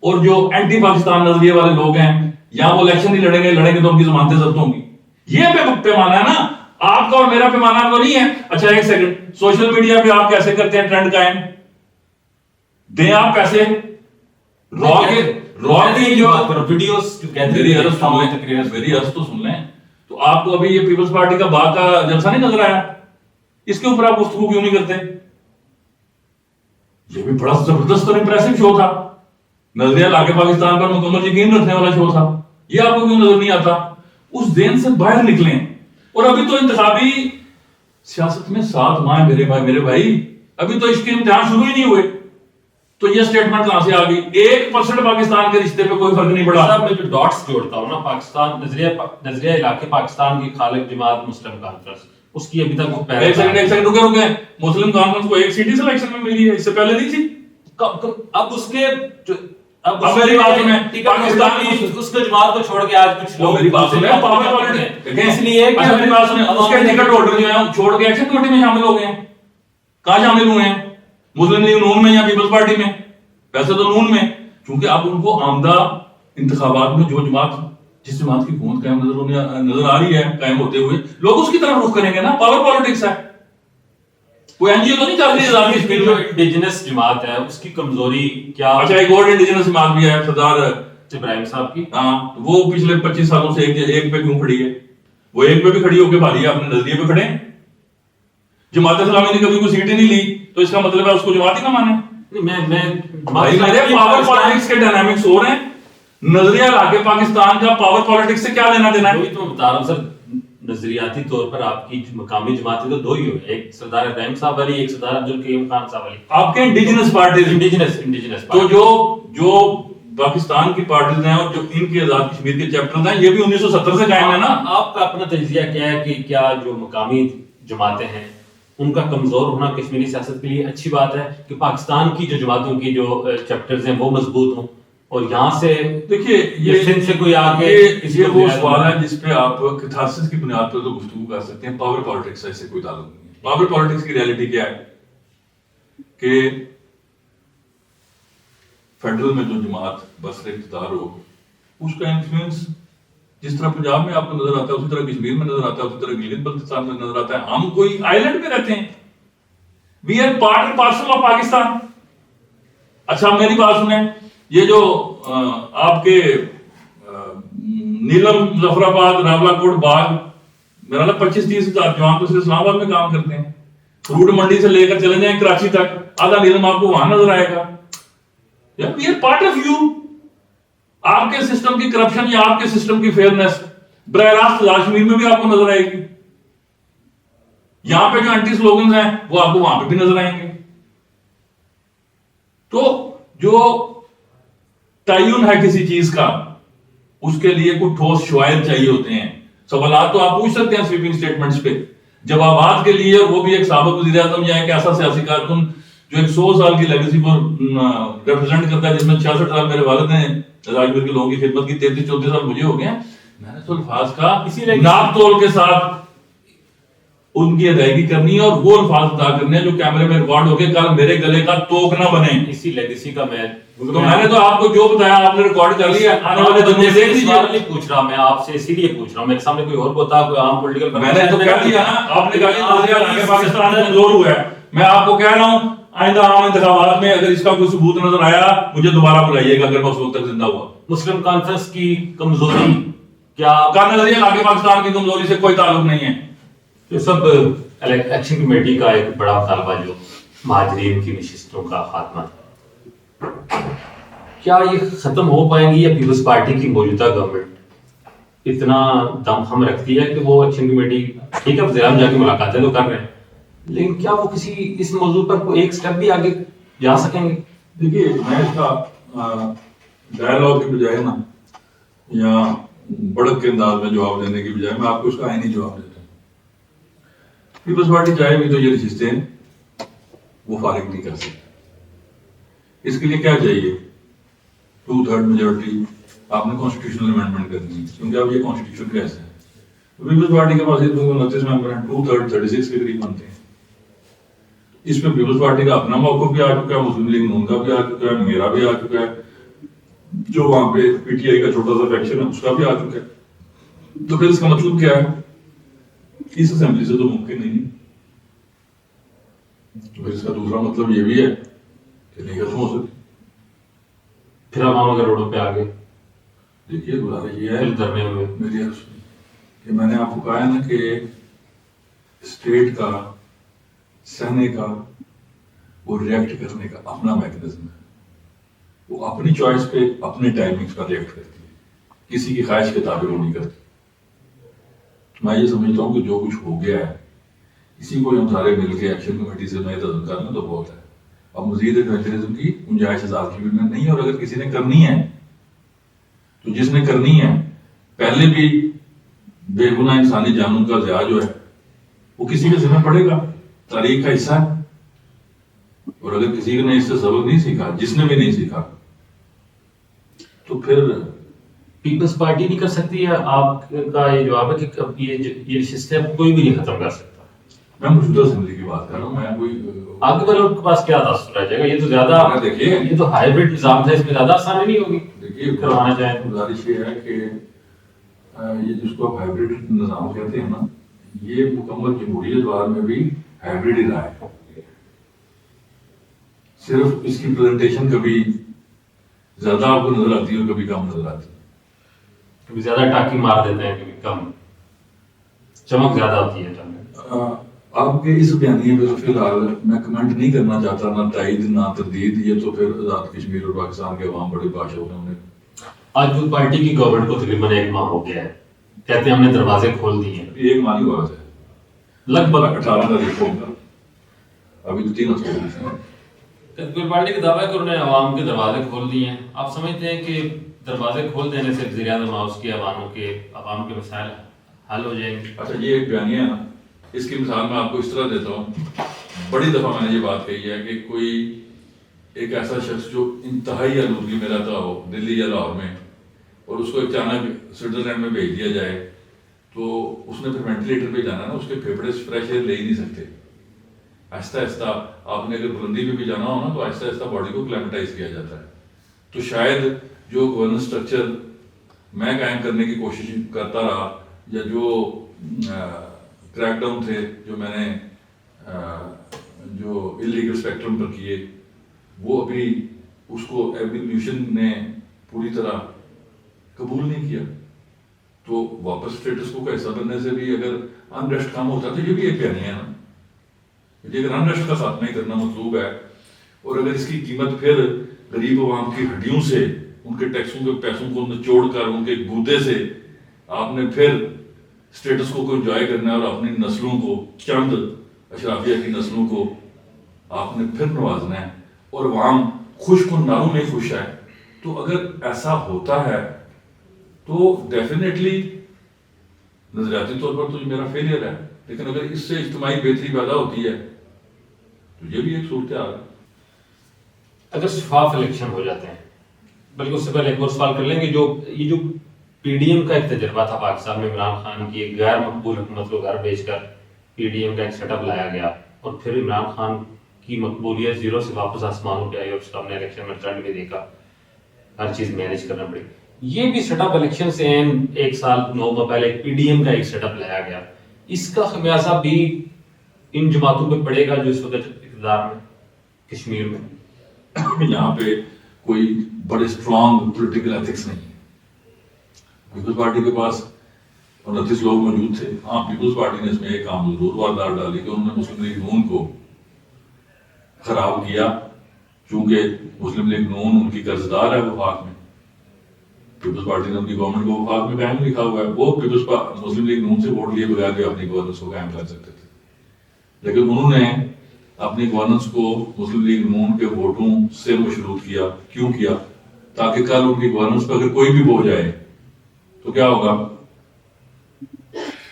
Speaker 3: اور جو اینٹی پاکستان نظریے والے لوگ ہیں یا وہ الیکشن ہی لڑیں گے تو ان کی ضمانتیں ضبط ہوں گی. یہ پیمانہ ہے نا آپ کا, اور میرا پیمانہ تو نہیں ہے. اچھا ایک سیکنڈ, سوشل میڈیا پہ آپ کیسے کرتے ہیں ٹرینڈ قائم؟ دیں آپ پیسے را کے جو
Speaker 1: ویڈیوز
Speaker 3: میری عرض تو سن لیں. تو آپ کو ابھی یہ پیپلز پارٹی کا باغ کا جلسہ نہیں نظر آیا؟ اس کے اوپر آپ گفتگو کیوں نہیں کرتے؟ یہ بھی بڑا زبردست اور امپریسو شو تھا, نظریہ لا کے پاکستان پر مکمل یقین رکھنے والا شو تھا. یہ آپ کو کیوں نظر نہیں آتا؟ اس ذہن سے باہر نکلیں. اور ابھی تو انتخابی سیاست میں 7 ماہ میرے بھائی, ابھی تو اس کے امتحان شروع ہی نہیں ہوئے, تو یہ سٹیٹمنٹ کہاں سے آ گئی؟ 1% پاکستان کے رشتے پہ کوئی فرق نہیں پڑا.
Speaker 1: صاحب میں جو ڈاٹس جوڑتا ہوں نا, پاکستان نظریہ علاقے پاکستان کی خالق جماعت مسلم کانفرنس, اس کی ابھی تک وہ
Speaker 3: ایک سیکنڈ رکے مسلم کانفرنس کو ایک سیٹ ہی سلیکشن میں ملی ہے, اس سے پہلے نہیں تھی.
Speaker 1: اب اس کے
Speaker 3: اب میری بات سنیں,
Speaker 1: پاکستانی اس کو جماعت کو چھوڑ کے آج کچھ لوگ
Speaker 3: میری بات سنیں, پاور پالیٹکس
Speaker 1: اس لیے
Speaker 3: اچھا میری بات سنیں, اس کے ٹکٹ ہولڈر جو ہیں چھوڑ کے ایکشن کمیٹی میں شامل ہو گئے ہیں. کہاں شامل ہوئے ہیں؟ مسلم لیگ نون میں یا پیپلز پارٹی میں؟ ویسے تو نون میں, کیونکہ اب ان کو آمدہ انتخابات میں جو جماعت جس جماعت کی حکومت قائم نظر آ رہی ہے قائم ہوتے ہوئے, لوگ اس کی طرف رخ کریں گے نا. پاور پالیٹکس ہے, کوئی این جی او تو نہیں چل رہی ہے.
Speaker 1: جو انڈیجنس جماعت ہے اس کی کمزوری کیا؟
Speaker 3: اچھا ایک اور انڈیجنس جماعت بھی ہے سردار
Speaker 1: ابراہیم صاحب کی,
Speaker 3: ہاں, وہ پچھلے 25 سالوں سے ایک پہ کیوں کھڑی ہے؟ وہ ایک پہ بھی کھڑی ہو کے بھاری ہے, اپنے نظریے پہ کھڑے ہیں. جماعت اسلامی نے کبھی کوئی سیٹ ہی نہیں لی, تو اس کا مطلب ہے اس کو جماعت ہی نہ مانے. بھائی میرے پاور پالیٹکس کے ڈائنامکس ہو رہے ہیں. نظریہ لا کے پاکستان کا پاور پالیٹکس سے کیا لینا دینا ہے؟
Speaker 1: وہی تو بتا رہا ہوں سر، نظریاتی طور پر آپ کی مقامی جماعتیں تو دو ہی ہوئی، ایک سردار ابراہیم صاحب والی، ایک سردار عبدالقیوم خان صاحب والی.
Speaker 3: آپ کے انڈیجنس پارٹیز،
Speaker 1: انڈیجنس
Speaker 3: تو جو پاکستان کی پارٹیز ہیں اور جو ان کے آزاد کشمیر کے چیپٹرز ہیں، یہ بھی 1970 سے قائم ہے نا.
Speaker 1: آپ کا اپنا تجزیہ کیا ہے کہ کیا جو مقامی جماعتیں ہیں ان کا کمزور ہونا کشمیری سیاست کے لیے اچھی بات ہے کہ پاکستان کی جو جماعتوں کی جو چیپٹرز ہیں وہ مضبوط ہوں، اور یہاں سے
Speaker 3: دیکھیے
Speaker 1: یہ سندھ سے کوئی آگے
Speaker 3: یہ وہ سوال ہے جس پہ آپ کتھاسس کی بنیاد پر تو گفتگو کر سکتے ہیں. پاور پالیٹکس سے کوئی تعلق نہیں ہے. پاور پالیٹکس کی ریالٹی کیا ہے کہ فیڈرل میں جو جماعت بسر اقتدار ہو، اس کا انفلوئنس جس طرح پنجاب میں آپ کو نظر آتا ہے اسی طرح کشمیر میں نظر آتا ہے، اسی طرح گلگت بلتستان میں نظر آتا ہے. ہم کوئی آئیلینڈ میں رہتے ہیں، we are part and parcel of Pakistan. اچھا میری بات سنیں، یہ جو آپ کے نیلم، مظفر آباد، راولہ کوٹ، باغ، میرا نا 25-30 ہزار جوان تو صرف اسلام آباد میں کام کرتے ہیں. فروٹ منڈی سے لے کر چلے جائیں کراچی تک، آدھا نیلم آپ کو وہاں نظر آئے گا. We are part of you. آپ کے سسٹم کی کرپشن یا آپ کے سسٹم کی فیئرنس براہ راست کشمیر میں بھی آپ کو نظر آئے گی. یہاں پہ جو اینٹی سلوگنز ہیں وہ آپ کو وہاں پہ بھی نظر آئیں گے. تو جو تعین ہے کسی چیز کا، اس کے لیے کوئی ٹھوس شوائر چاہیے ہوتے ہیں. سوالات تو آپ پوچھ سکتے ہیں سویپنگ سٹیٹمنٹس پہ، جوابات کے لیے وہ بھی ایک سابق وزیر اعظم یا ایک ایسا سیاسی کارکن جو ایک 100 سال کی لیگیسی پر ریپرزینٹ کرتا ہے، جس میں 66 سال میرے والد نے راجپور کے لوگوں کی خدمت کی، 33-34 سال مجھے ہو گئے ہیں. میں نے تو الفاظ کا ناپ تول کے ساتھ ان کی ادائیگی کرنی ہے اور وہ الفاظ ادا کرنے ہیں جو کیمرے میں ریکارڈ ہو کے کل میرے گلے کا توک نہ بنے.
Speaker 1: اسی لیگیسی کا
Speaker 3: تو میں نے تو آپ کو جو بتایا آپ نے ریکارڈ کر لیا. آنے والے دن میں دیکھ لیجیے.
Speaker 1: نہیں پوچھ رہا میں آپ سے، اسی لیے پوچھ رہا ہوں. میرے سامنے کوئی اور ہوتا، کوئی عام پولیٹیکل،
Speaker 3: میں نے تو کہہ دیا نا، آپ نے کہا کہ پاکستان کمزور ہوا ہے. میں آپ کو کہہ رہا ہوں آئندہ عام انتخابات میں اگر اس کا کوئی ثبوت نظر آیا مجھے دوبارہ بلائیے گا اگر میں اس وقت تک زندہ ہوا.
Speaker 1: مسلم کانفرنس کی کمزوری کیا
Speaker 3: کا نظریہ آگے پاکستان کی کمزوری سے کوئی تعلق نہیں ہے.
Speaker 1: یہ سب الیکشن کمیٹی کا ایک بڑا مطالبہ جو مہاجرین کی نشستوں کا خاتمہ تھا، کیا یہ ختم ہو پائیں گی یا پیپلز پارٹی کی موجودہ گورنمنٹ اتنا دم خم رکھتی ہے کہ وہ الیکشن کمیٹی، ٹھیک ہے وزیر اعظم جا کے ملاقاتیں تو کر رہے ہیں، لیکن کیا وہ کسی اس موضوع پر کوئی ایک سٹیپ بھی آگے جا سکیں گے؟
Speaker 3: دیکھیے میں اس کا ڈائلاگ کی بجائے نا یا بڑک کے انداز میں جواب دینے کی بجائے میں آپ کو اس کا آئینی جواب دیتا ہوں. پیپلز پارٹی چاہے بھی تو یہ نشستیں وہ فارغ نہیں کر سکتی. اس کے لیے کیا چاہیے؟ 2/3 میجورٹی. آپ نے کانسٹیٹیوشنل امینڈمنٹ کرنی ہے کیونکہ اب یہ کانسٹیٹیوشن کیسے ہے. پیپلز پارٹی کے پاس 29 ممبر ہیں، 2/3 36 کے قریب بنتے ہیں. اس میں پیپلز پارٹی کا اپنا موقف بھی آ چکا ہے، مسلم لیگ نون کا بھی آ چکا ہے، میرا بھی آ چکا ہے، جو وہاں پہ پی ٹی آئی کا چھوٹا سا فیکشن ہے اس کا بھی آ چکا ہے. تو پھر اس کا مطلب کیا ہے؟ اس اسمبلی سے تو ممکن نہیں ہے. تو پھر اس کا دوسرا مطلب یہ بھی ہے کہ نہیں ختم ہو سکتی.
Speaker 1: پھر اب ہم اگر روڈوں پہ آگے
Speaker 3: دیکھیے گزارش یہ ہے
Speaker 1: دھرنے ہوئے
Speaker 3: میری عرض کہ میں نے آپ کو کہا ہے نا کہ اسٹیٹ کا، سہنے کا، وہ ریئیکٹ کرنے کا اپنا میکنزم ہے. وہ اپنی چوائس پہ اپنے ٹائمنگز پر ریئیکٹ کرتی ہے، کسی کی خواہش کے تابع وہ نہیں کرتی. میں یہ سمجھتا ہوں کہ جو کچھ ہو گیا ہے اسی کو ہم سارے مل کے ایکشن کمیٹی سے میں تدن کرنا تو بہت ہے. اب مزید ایڈونچرزم کی گنجائش آزاد کشمیر میں نہیں ہے، اور اگر کسی نے کرنی ہے تو جس نے کرنی ہے پہلے بھی بے گناہ انسانی جانوں کا ضیاع جو ہے وہ کسی کے ذمہ پڑے گا، تاریخ کا حصہ ہے. اور اگر کسی نے اس سے سبق نہیں سیکھا، جس نے بھی نہیں سیکھا، تو پھر
Speaker 1: پیپلز پارٹی نہیں کر سکتی، یا آپ کا یہ جواب ہے کہ یہ نشستیں کوئی بھی نہیں ختم کر سکتا؟
Speaker 3: میں موجودہ اسمبلی کی بات کر رہا ہوں. میں کوئی
Speaker 1: آگے والوں کے پاس کیا تاثر رہ جائے گا؟ یہ تو زیادہ،
Speaker 3: دیکھیے
Speaker 1: یہ تو ہائبرڈ نظام تھا، اس میں زیادہ آسانی نہیں ہوگی.
Speaker 3: دیکھیے
Speaker 1: کروانا چاہیں تو
Speaker 3: گزارش یہ ہے کہ یہ جس کو ہائبرڈ نظام کہتے ہیں نا، یہ مکمل جمہوریت وار میں بھی ہائبرڈ ہی رہا ہے. صرف اس کی پریزنٹیشن کبھی زیادہ آپ کو نظر آتی ہے اور کبھی کم نظر آتی ہے.
Speaker 1: کبھی زیادہ ٹاکی مار دیتے ہیں، کبھی کم، چمک زیادہ ہوتی ہے.
Speaker 3: آپ کے اس بیانیے پہ تو فی الحال میں کمنٹ نہیں کرنا چاہتا، نہ تائید نہ تردید، یہ تو پھر آزاد کشمیر اور پاکستان کے عوام بڑے بادشاہ ہونے انہیں.
Speaker 1: آج وہ پارٹی کی گورنمنٹ کو تقریباً 1 ماہ ہو گیا ہے، کہتے ہیں ہم نے دروازے کھول دیے ہیں.
Speaker 3: ایک مالی بات ہے،
Speaker 1: لگ بھگ
Speaker 3: 18 تاریخ کو ہوگا، ابھی تو 3 ہفتے ہوئے.
Speaker 1: پیپل پارٹی کا دعویٰ ہے کہ انہوں نے عوام کے دروازے کھول دیے ہیں. آپ سمجھتے ہیں کہ دروازے کھول دینے سے وزیر اعظم ہاؤس کے عوام کے مسائل حل ہو جائیں گے؟
Speaker 3: اچھا یہ ایک بیانیہ ہے نا، اس کی مثال میں آپ کو اس طرح دیتا ہوں. بڑی دفعہ میں نے یہ بات کہی ہے کہ کوئی ایک ایسا شخص جو انتہائی آلودگی میں رہتا ہو دلی یا لاہور میں، اور اس کو اچانک سوئٹزرلینڈ میں بھیج دیا جائے تو اس نے پھر وینٹیلیٹر پہ جانا نا، اس کے پھیپھڑے فریش ایئر لے ہی نہیں سکتے. آہستہ آہستہ آپ نے اگر بلندی پہ بھی جانا ہو نا تو آہستہ آہستہ باڈی کو کلیمیٹائز کیا جاتا ہے. تو شاید جو گورننس اسٹرکچر میں قائم کرنے کی کوشش کرتا رہا، یا جو کریک ڈاؤن تھے جو میں نے جو اللیگل اسپیکٹرم پر کیے، وہ ابھی اس کو ایولیوشن نے پوری طرح قبول نہیں کیا. تو واپس اسٹیٹس کو کا حصہ بننے سے بھی اگر انریسٹ کم ہوتا تو یہ بھی ایک بیانیہ ہے نا. اگر انریسٹ کا خاتمہ ہی کرنا مطلوب ہے، اور اگر اس کی قیمت پھر غریب عوام کی ہڈیوں سے، ان کے ٹیکسوں کے پیسوں کو نچوڑ کر ان کے گودے سے آپ نے پھر اسٹیٹس کو انجوائے کرنا ہے، اور اپنی نسلوں کو، چند اشرافیہ کی نسلوں کو آپ نے پھر نوازنا ہے، اور عوام خوش کن ناروں میں خوش ہے. تو اگر ایسا ہوتا ہے تو ڈیفینیٹلی نظریاتی طور پر تو یہ میرا فیلئر ہے، لیکن اگر اس سے اجتماعی بہتری پیدا ہوتی ہے تو یہ بھی ایک صورتحال ہے.
Speaker 1: اگر شفاف الیکشن ہو جاتے ہیں، بلکہ اس سے پہلے ایک اور سوال کر لیں گے، یہ جو پی ڈی ایم کا ایک تجربہ تھا پاکستان میں، عمران خان کی ایک غیر مقبول حکومت کو گھر بھیج کر پی ڈی ایم کا ایک سیٹ اپ لایا گیا، اور پھر عمران خان کی مقبولیت زیرو سے واپس آسمانوں پہ آئی، اور اس کا ہم نے الیکشن میں رزلٹ بھی دیکھا، ہر چیز مینیج کرنا پڑی. یہ بھی سیٹ اپ الیکشن سے 1 سال 9 ماہ پہلے پی ڈی ایم کا ایک سیٹ اپ لایا گیا. اس کا خمیازہ بھی ان جماعتوں پہ پڑے گا جو اس وقت اقتدار میں کشمیر میں.
Speaker 3: یہاں پہ کوئی بڑے اسٹرانگ پولیٹیکل ایتھکس نہیں. پیپلز پارٹی کے پاس 29 لوگ موجود تھے. ہاں پیپلز پارٹی نے اس میں ایک کام ضرور واردات ڈالی کہ انہوں نے مسلم لیگ نون کو خراب کیا، چونکہ مسلم لیگ نون ان کی قرضدار ہے وفاق میں. پیپلز پارٹی نے اپنی گورنمنٹ کو وفاق میں قائم لکھا ہوا ہے. وہ مسلم لیگ نون سے ووٹ لیے بغیر بھی اپنی گورننس کو قائم کر سکتے تھے، لیکن انہوں نے اپنی گورننس کو مسلم لیگ نون کے ووٹوں سے مشروط کیا. کیوں کیا؟ تاکہ کل ان کی گورننس پر اگر کوئی بھی بو جائے تو کیا ہوگا؟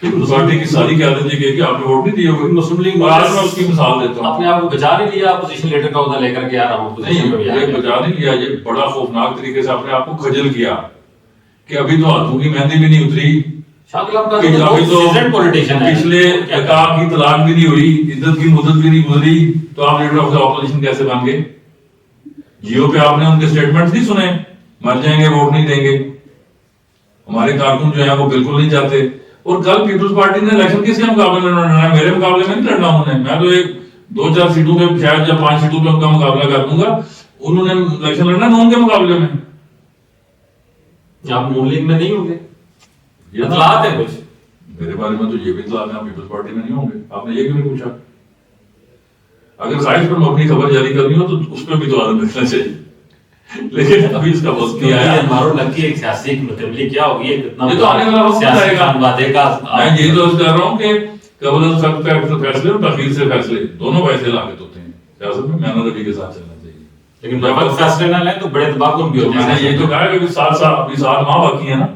Speaker 3: پیپلز پارٹی کی ساری قیادت یہ کہ آپ نے ووٹ نہیں دیے ہوئے. مسلم لیگ میں اس کی مثال دیتا ہوں.
Speaker 1: اپنے آپ کو بچا نہیں لیا، اپوزیشن لیڈر کا عہدہ لے کر کے آ رہا ہوں.
Speaker 3: یہ بچا نہیں لیا، یہ بڑا خوفناک طریقے سے اپنے آپ کو خجل کیا کہ ابھی تو ہاتھوں کی مہندی بھی نہیں اتری، پچھلے عقاب کی طلاق بھی نہیں ہوئی، عدت کی مدت بھی نہیں گزری، تو آپ لیڈر آف دا اپوزیشن کیسے بن گئے؟ جیو پہ آپ نے ان کے سٹیٹمنٹس نہیں سنے، مر جائیں گے ووٹ نہیں دیں گے، ہمارے کارکن جو ہیں وہ بالکل نہیں چاہتے. اور کل پیپلز پارٹی نے الیکشن کس کے مقابلے میں لڑنا ہے؟ میرے مقابلے میں نہیں لڑنا انہوں نے. میں تو ایک 2-4 سیٹوں پہ شاید یا 5 سیٹوں پہ ان کا مقابلہ کر دوں گا. انہوں نے الیکشن لڑنا نون کے مقابلے میں.
Speaker 1: آپ نون لیگ میں نہیں ہوں گے؟ یہ اطلاعات ہے کچھ
Speaker 3: میرے بارے میں تو یہ بھی اطلاعات ہیں پیپلز پارٹی میں نہیں ہوں گے. آپ نے یہ کیوں نہیں پوچھا؟ اگر خواہش پر اپنی خبر جاری کرنی ہو تو اس پہ بھی تو عالم رکھنا چاہیے، لیکن ابھی اس کا وقت نہیں آیا.
Speaker 1: ہماروں لگی ایک سیاسی تبلیغ کیا ہوگی،
Speaker 3: یہ تو آنے والا وقت آئے گا. میں یہی تو کہہ رہا ہوں کہ قبل از وقت فیصلے اور تاخیر سے فیصلے دونوں فیصلے لاگت ہوتے ہیں. سیاست میں محنت روی کے ساتھ چلنا چاہیے،
Speaker 1: لیکن جب وقت فیصلے نہ لیں تو بڑے دباؤ بھی ہوتے ہیں.
Speaker 3: میں نے یہ تو کہا کہ 7 ماہ باقی ہیں نا.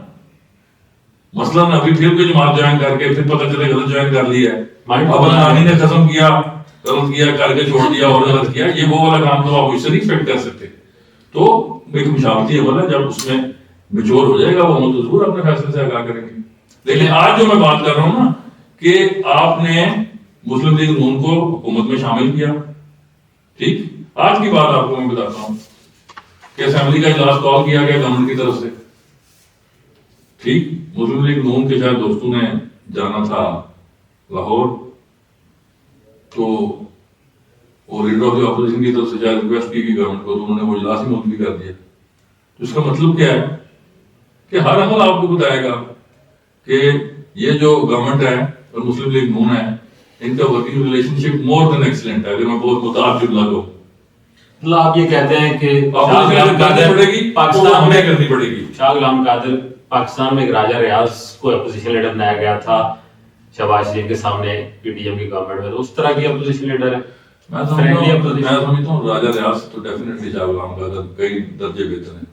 Speaker 3: مثلاً ابھی پھر کوئی جماعت جوائن کر کے پھر پتہ چلے غلط جوائن کر لی ہے، اب نانی نے ختم کیا، غلط کیا کر کے چھوڑ دیا اور غلط کیا، یہ وہ والا کام تو آپ اس سے نہیں ایکسپیکٹ کر سکتے. تو ایک مشاورتی عمل ہے، جب اس میں میچور ہو جائے گا وہ تو ضرور اپنے فیصلے سے آگاہ کریں گے. لیکن آج جو میں بات کر رہا ہوں نا کہ آپ نے مسلم لیگ نون کو حکومت میں شامل کیا، ٹھیک، آج کی بات آپ کو میں بتاتا ہوں کہ اسمبلی کا اجلاس کال کیا گیا گورنمنٹ کی طرف سے، ٹھیک. مسلم لیگ نون کے شاید دوستوں نے جانا تھا لاہور، تو اور لیڈر آف دی اپوزیشن کی طرف سے شاید ریکویسٹ کی گئی گورنمنٹ کو، تو انہوں نے وہ اجلاس ہی ملتوی کر دیا. تو اس کا مطلب کیا ہے کہ ہر عمل آپ کو بتائے گا کہ یہ جو گورنمنٹ ہے اور مسلم لیگ نون ہے ان کا ورکنگ ریلیشن شپ مور دین ایکسلنٹ ہے. اگر میں بہت متعارف جملہ کو
Speaker 1: مطلب آپ یہ کہتے ہیں کہ
Speaker 3: پڑے گی
Speaker 1: پاکستان میں
Speaker 3: کرنی پڑے گی.
Speaker 1: شاہ غلام قادر پاکستان میں ایک راجہ ریاض کو اپوزیشن لیڈر بنایا گیا تھا شہباز شریف کے سامنے پی ڈی ایم کی گورنمنٹ میں, اس طرح کی اپوزیشن لیڈر ہے.
Speaker 3: میں سمجھتا ہوں راجہ ریاض تو ڈیفینیٹلی شاہ غلام قادر کئی درجے بہتر ہیں,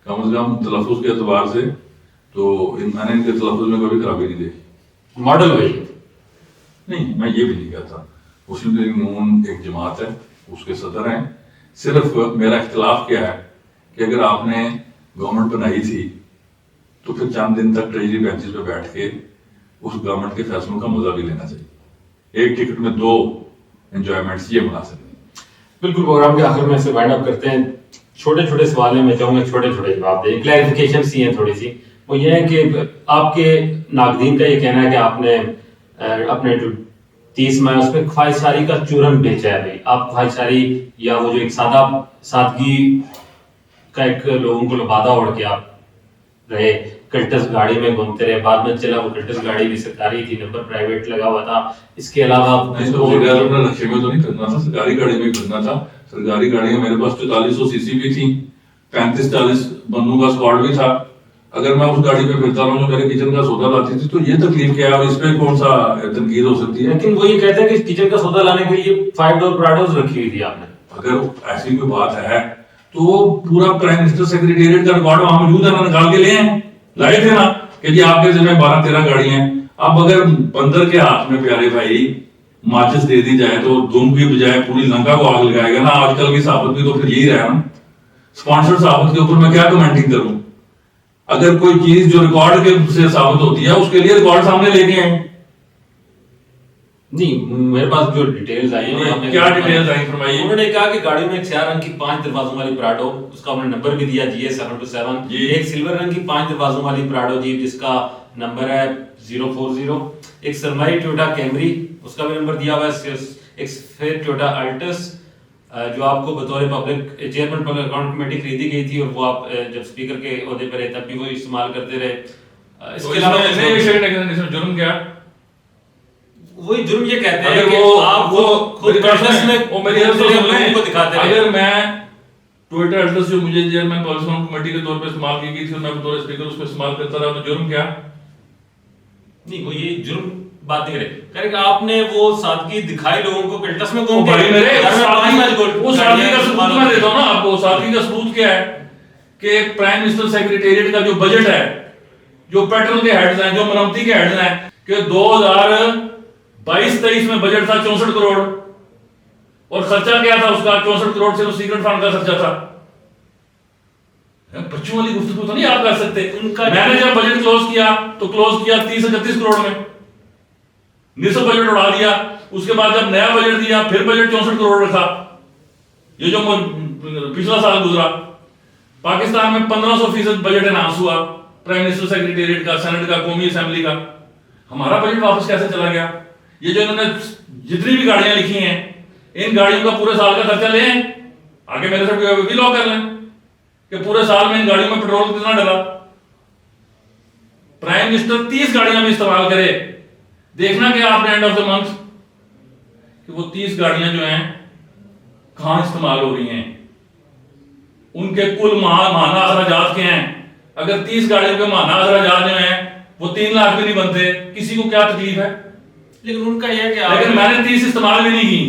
Speaker 3: کم از کم تلفظ کے اعتبار سے تو میں نے ان کے تلفظ میں کبھی خرابی نہیں دیکھی.
Speaker 1: ماڈل وہی
Speaker 3: نہیں, میں یہ بھی نہیں کہتا. مسلم لیگ نون ایک جماعت ہے, اس کے صدر ہیں. صرف میرا اختلاف کیا ہے کہ اگر آپ نے گورنمنٹ بنائی تھی تو پھر چند دن تک ٹریجری بینچز پہ بیٹھ کے اس گورنمنٹ کے فیصلوں کا مزہ بھی لینا چاہیے. ایک ٹکٹ میں دو انجوائمنٹس یہ مناسب نہیں.
Speaker 1: بالکل. پروگرام کے آخر میں سے وائنڈ اپ کرتے ہیں. چھوٹے چھوٹے سوال ہیں, میں چاہوں گا چھوٹے چھوٹے جواب دیں. کلیریفیکیشن سی ہیں تھوڑی سی. وہ یہ ہے کہ آپ کے ناقدین کا یہ کہنا ہے کہ آپ نے اپنے جو 30 ماہ اس پہ خواہش ساری کا چورن بیچا ہے. بھائی آپ خواہش ساری یا وہ جو ایک سادگی کا ایک لوگوں کو لبادہ اوڑھ کے آپ رہے, کلٹس گاڑی میں گھومتے رہے. بعد میں چلا وہ کلٹس گاڑی بھی سرکاری تھی, نمبر پرائیویٹ لگا ہوا تھا. اس کے علاوہ
Speaker 3: نقشے میں تو نہیں کرنا تھا, سرکاری گاڑی میں کرنا تھا. سرکاری گاڑیاں میرے پاس 4400 سی سی بھی تھیں, 35-40 بندوں کا اسکواڈ بھی تھا. اگر میں اس گاڑی پہ پھرتا رہا ہوں جو میرے کچن کا سودا لاتی تھی تو یہ تکلیف کیا ہے, اور اس پہ کون سا تنقید ہو سکتی ہے؟
Speaker 1: لیکن وہ یہ کہتے ہیں کہ کچن کا سودا لانے کے لیے 5 ڈور پراڈوز رکھی ہوئی تھی آپ نے.
Speaker 3: اگر ایسی کوئی بات ہے تو پورا پرائم منسٹر سیکریٹریٹ کا ریکارڈ وہاں موجود ہے نا, نکال کے لے ہیں, لائے تھے نا کہ جی آپ کے ذمہ 12-13 گاڑی ہیں. اب اگر بندر کے ہاتھ میں پیارے بھائی ماچس دے دی جائے تو دم کی بجائے پوری لنکا کو آگ لگائے گا نا. آج کل کی صحافت بھی تو پھر یہی رہا نا. اسپانسر صحافت کے اوپر میں کیا کمنٹنگ کروں؟ اگر کوئی چیز جو ریکارڈ کے سے ثابت ہوتی ہے اس کے لیے ریکارڈ سامنے لے کے آئیں.
Speaker 1: نہیں, میرے پاس جو ڈیٹیلز آئی ہیں,
Speaker 3: کیا ڈیٹیلز آئی فرمائیے.
Speaker 1: انہوں نے کہا کہ گاڑی میں ایک سیاہ رنگ کی 5 دروازوں والی پراڈو, اس کا انہوں نے نمبر بھی دیا GA727. ایک سلور رنگ کی 5 دروازوں والی پراڈو جیپ جس کا نمبر ہے 040. ایک سرمائی ٹویوٹا کیمری, اس کا بھی نمبر دیا ہوا ہے. ایک سفید ٹویوٹا الٹس جو آپ کو بطور public chairman public account committee خریدی گئی تھی, اور وہ آپ جب اسپیکر کے عہدے پر رہے تب بھی وہ استعمال کرتے رہے. اس کے علاوہ
Speaker 3: جرم کیا؟
Speaker 1: وہی جرم یہ کہتے ہیں کہ آپ وہ خود پرسنس میں لوگوں کو دکھاتے ہیں.
Speaker 3: اگر میں ٹویٹر الٹس جو مجھے چیئرمین پالیسی کمیٹی کے طور پہ استعمال کی گئی تھی اور میں بطور اسپیکر اس کو استعمال کرتا رہا تو جرم کیا؟
Speaker 1: نہیں, وہ یہ جرم بات نہیں کرے کہ آپ نے وہ سادگی دکھائی لوگوں کو کلٹس میں گھوم کے.
Speaker 3: وہ سادگی کا ثبوت میں دیتا ہوں نا آپ کو. سادگی کا ثبوت کیا ہے کہ پرائم منسٹر سیکریٹریٹ کا جو بجٹ ہے, جو پیٹرن کے ہیڈز ہیں, جو مرمتی کے ہیڈز ہیں, کہ 2022-23 میں بجٹ تھا 64 کروڑ اور خرچہ کیا تھا اس کا 64 کروڑ سے سیکرٹ فنڈ کا خرچہ تھا. بچوں والی گفتگو تو نہیں آپ کر سکتے. میں نے جب بجٹ کلوز کیا تو کلوز کیا 30-31 کروڑ میں, نصف بجٹ اڑا دیا. اس کے بعد جب نیا بجٹ دیا پھر بجٹ 64 کروڑ رکھا. یہ جو پچھلا سال گزرا پاکستان میں 1500% بجٹ انہانس ہوا پرائم منسٹر سیکریٹریٹ کا, سینٹ کا, قومی اسمبلی کا. ہمارا بجٹ واپس کیسے چلا گیا؟ یہ جو انہوں نے جتنی بھی گاڑیاں لکھی ہیں ان گاڑیوں کا پورے سال کا خرچہ لیں, آگے میرے سے بھی لاک کر لیں کہ پورے سال میں ان گاڑیوں میں پیٹرول کتنا ڈلا. پرائم منسٹر 30 گاڑیاں بھی استعمال کرے, دیکھنا کہ آپ نے اینڈ آف دا منتھ کہ وہ 30 گاڑیاں جو ہیں کہاں استعمال ہو رہی ہیں, ان کے کل ماہانہ اخراجات کے ہیں. اگر 30 گاڑیوں کے ماہانہ اخراجات جو ہیں وہ 3 لاکھ بھی نہیں بنتے, کسی کو کیا تکلیف ہے؟
Speaker 1: لیکن ان کا یہ ہے کہ
Speaker 3: لیکن میں نے 30 استعمال بھی نہیں کی.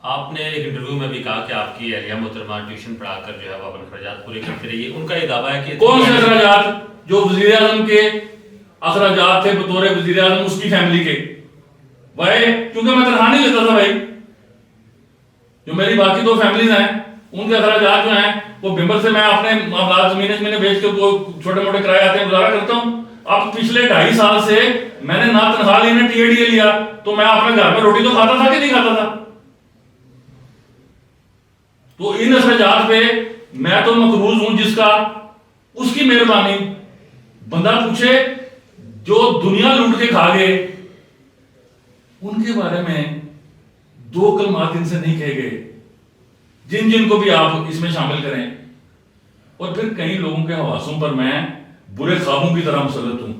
Speaker 1: آپ نے ایک انٹرویو میں بھی کہا کہ آپ کی اہلیہ محترمہ ٹیوشن پڑھا کر جو ہے وہ اپنے اخراجات پورے کرتے رہیے. ان کا یہ دعویٰ ہے کہ
Speaker 3: کون سے اخراجات؟ جو وزیر اعظم کے اخراجات تھے بطور وزیر اعظم اس کی فیملی کے. بھائی کیونکہ میں تنہا نہیں لیتا تھا بھائی, جو میری باقی 2 فیملیز ہیں ان کے اخراجات جو ہیں وہ بمبر سے میں اپنے معاملات زمینیں بیچ کے وہ چھوٹے موٹے کرائے آتے ہیں گزارا کرتا ہوں. اب پچھلے 2.5 سال سے میں نے نہ تنخواہ لی نہ TADA لیا, تو میں اپنے گھر میں روٹی تو کھاتا تھا کہ نہیں کھاتا تھا. تو ان اخراجات پہ میں تو مقروض ہوں جس کا اس کی مہربانی. بندہ پوچھے جو دنیا لوٹ کے کھا گئے ان کے بارے میں 2 کلمات ان سے نہیں کہے گئے جن کو بھی آپ اس میں شامل کریں. اور پھر کئی لوگوں کے حواسوں پر میں برے خوابوں کی طرح مسلط ہوں.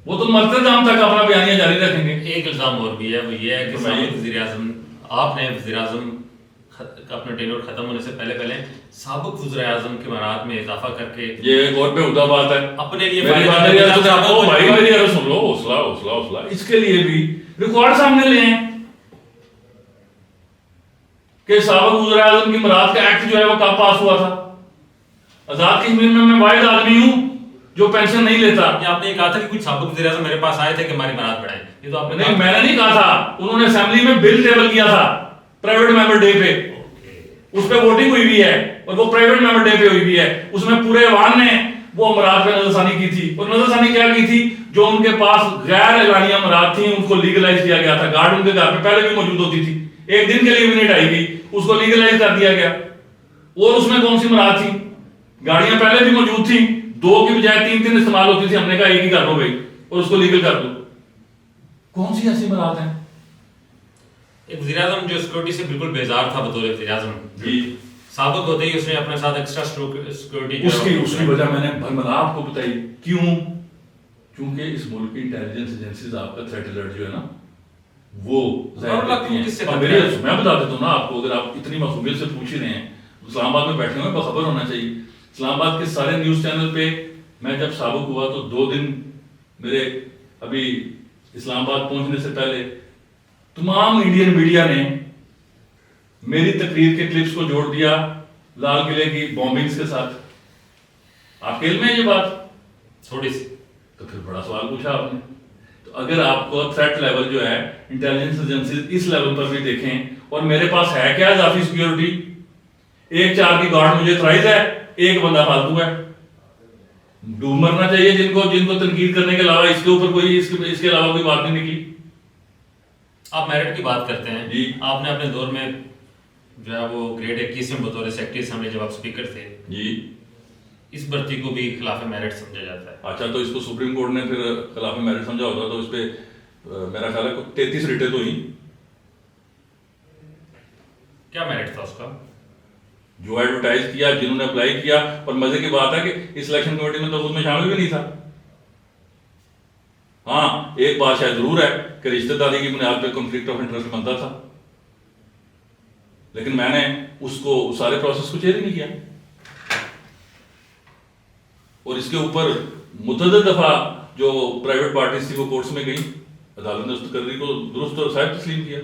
Speaker 3: وہ تو مرتے دم تک اپنا بیانیہ جاری رکھیں گے.
Speaker 1: ایک الزام اور بھی ہے، وہ یہ ہے کہ سابق وزیر اعظم، آپ نے وزیر اعظم اپنا ٹینور ختم ہونے سے پہلے سابق وزیر اعظم کے مراد میں اضافہ کر کے
Speaker 3: یہ ایک اور بےہودہ بات ہے
Speaker 1: اپنے لیے
Speaker 3: سن لو، حوصلہ اس کے لیے بھی ریکارڈ سامنے لے ہیں کہ سابق وزیر اعظم کی مراد کا ایکٹ جو ہے وہ کب پاس ہوا تھا. آزاد کشمیر میں میں واحد آدمی ہوں جو پینشن نہیں لیتا.
Speaker 1: آپ نے یہ کہا تھا کہ کچھ سابق وزیر اعظم میرے پاس آئے تھے کہ ہماری مراد بڑھائیں، یہ تو آپ نے
Speaker 3: نہیں، میں نے نہیں کہا تھا، انہوں نے اسمبلی میں بل ٹیبل کیا تھا پرائیویٹ ممبر ڈے پہ، اس پہ ووٹنگ ہوئی ہوئی ہے اور وہ پرائیویٹ ممبر ڈے پہ ہوئی ہوئی ہے. اس میں پورے ایوان نے وہ مراد پہ نظر ثانی کی تھی، اور نظر ثانی کیا کی تھی؟ جو ان کے پاس غیر اعلانیہ مراد تھیں ان کو لیگلائز کیا گیا تھا. گارڈ ان کے گھر پہ پہلے بھی موجود ہوتی تھی، ایک دن کے لیے بھی نہیں ہٹائی گئی، اس کو لیگلائز کر دیا گیا. اور اس میں کون سی مراد تھی؟ گاڑیاں پہلے بھی موجود تھیں، 2 کی بجائے 3 استعمال ہوتی تھی، ہم نے کہا ایک ہی کر دو بھائی اور اس کو لیگل کر دو. کون سی ایسی مراد ہیں؟
Speaker 1: ایک وزیر اعظم جو سیکورٹی سے بالکل بیزار تھا بطور وزیر اعظم،
Speaker 3: جی
Speaker 1: سابق ہوتے ہی اس نے اپنے ساتھ ایکسٹرا سیکورٹی
Speaker 3: اس کی وجہ میں نے بھرملا آپ کو بتائی. کیوں؟ چونکہ اس ملک کی انٹیلیجنس ایجنسیز آپ کا تھریٹ الرٹ جو ہے نا وہ میں بتا دیتا ہوں نا آپ کو. اگر آپ اتنی معصومیت سے پوچھ ہی رہے ہیں، اسلام آباد میں بیٹھے ہوئے باخبر ہونا چاہیے. اسلام آباد کے سارے نیوز چینل پہ میں جب سابق ہوا تو 2 دن میرے ابھی اسلام آباد پہنچنے سے پہلے تمام انڈین میڈیا نے میری تقریر کے کلپس کو جوڑ دیا لال قلعے کی بومبنگز کے ساتھ. آپ کے علم ہے یہ بات؟
Speaker 1: تھوڑی سی.
Speaker 3: تو پھر بڑا سوال پوچھا آپ نے. تو اگر آپ کو تھریٹ لیول جو ہے انٹیلیجنس ایجنسیز اس لیول پر بھی دیکھیں، اور میرے پاس ہے کیا اضافی سیکیورٹی؟ 1-4 کی گارڈ مجھے تھرائز ہے، 1 بندہ فالتو ہے. ڈوب مرنا چاہیے جن کو تنقید کرنے کے علاوہ اس کے اوپر کوئی اس کے علاوہ کوئی بات نہیں نکلی.
Speaker 1: آپ میرٹ کی بات کرتے ہیں
Speaker 3: جی.
Speaker 1: آپ نے اپنے دور میں جو ہے وہ گریڈ 21 میں بطور سیکرٹری اسمبلی جب آپ اسپیکر تھے
Speaker 3: جی،
Speaker 1: اس بھرتی کو بھی خلاف میرٹ سمجھا جاتا ہے.
Speaker 3: اچھا، تو اس کو سپریم کورٹ نے پھر خلاف میرٹ سمجھا ہوتا تو اس پہ میرا خیال ہے 33 ریٹیں تو ہی.
Speaker 1: کیا میرٹ تھا اس کا؟
Speaker 3: جو ایڈورٹائز کیا، جنہوں نے اپلائی کیا. اور مزے کی بات ہے کہ اس الیکشن کمیٹی میں تو اس میں شامل بھی نہیں تھا. ہاں، ایک بات شاید ضرور ہے کہ رشتہ داری کی بنیاد پہ کنفلکٹ آف انٹرسٹ بنتا تھا، لیکن میں نے اس کو سارے پروسیس کو چیئر ہی نہیں کیا. اور اس کے اوپر متعدد دفعہ جو پرائیویٹ پارٹیز تھی وہ کورٹس میں گئی، عدالت نے اس تقرری کو درست اور صحیح تسلیم کیا.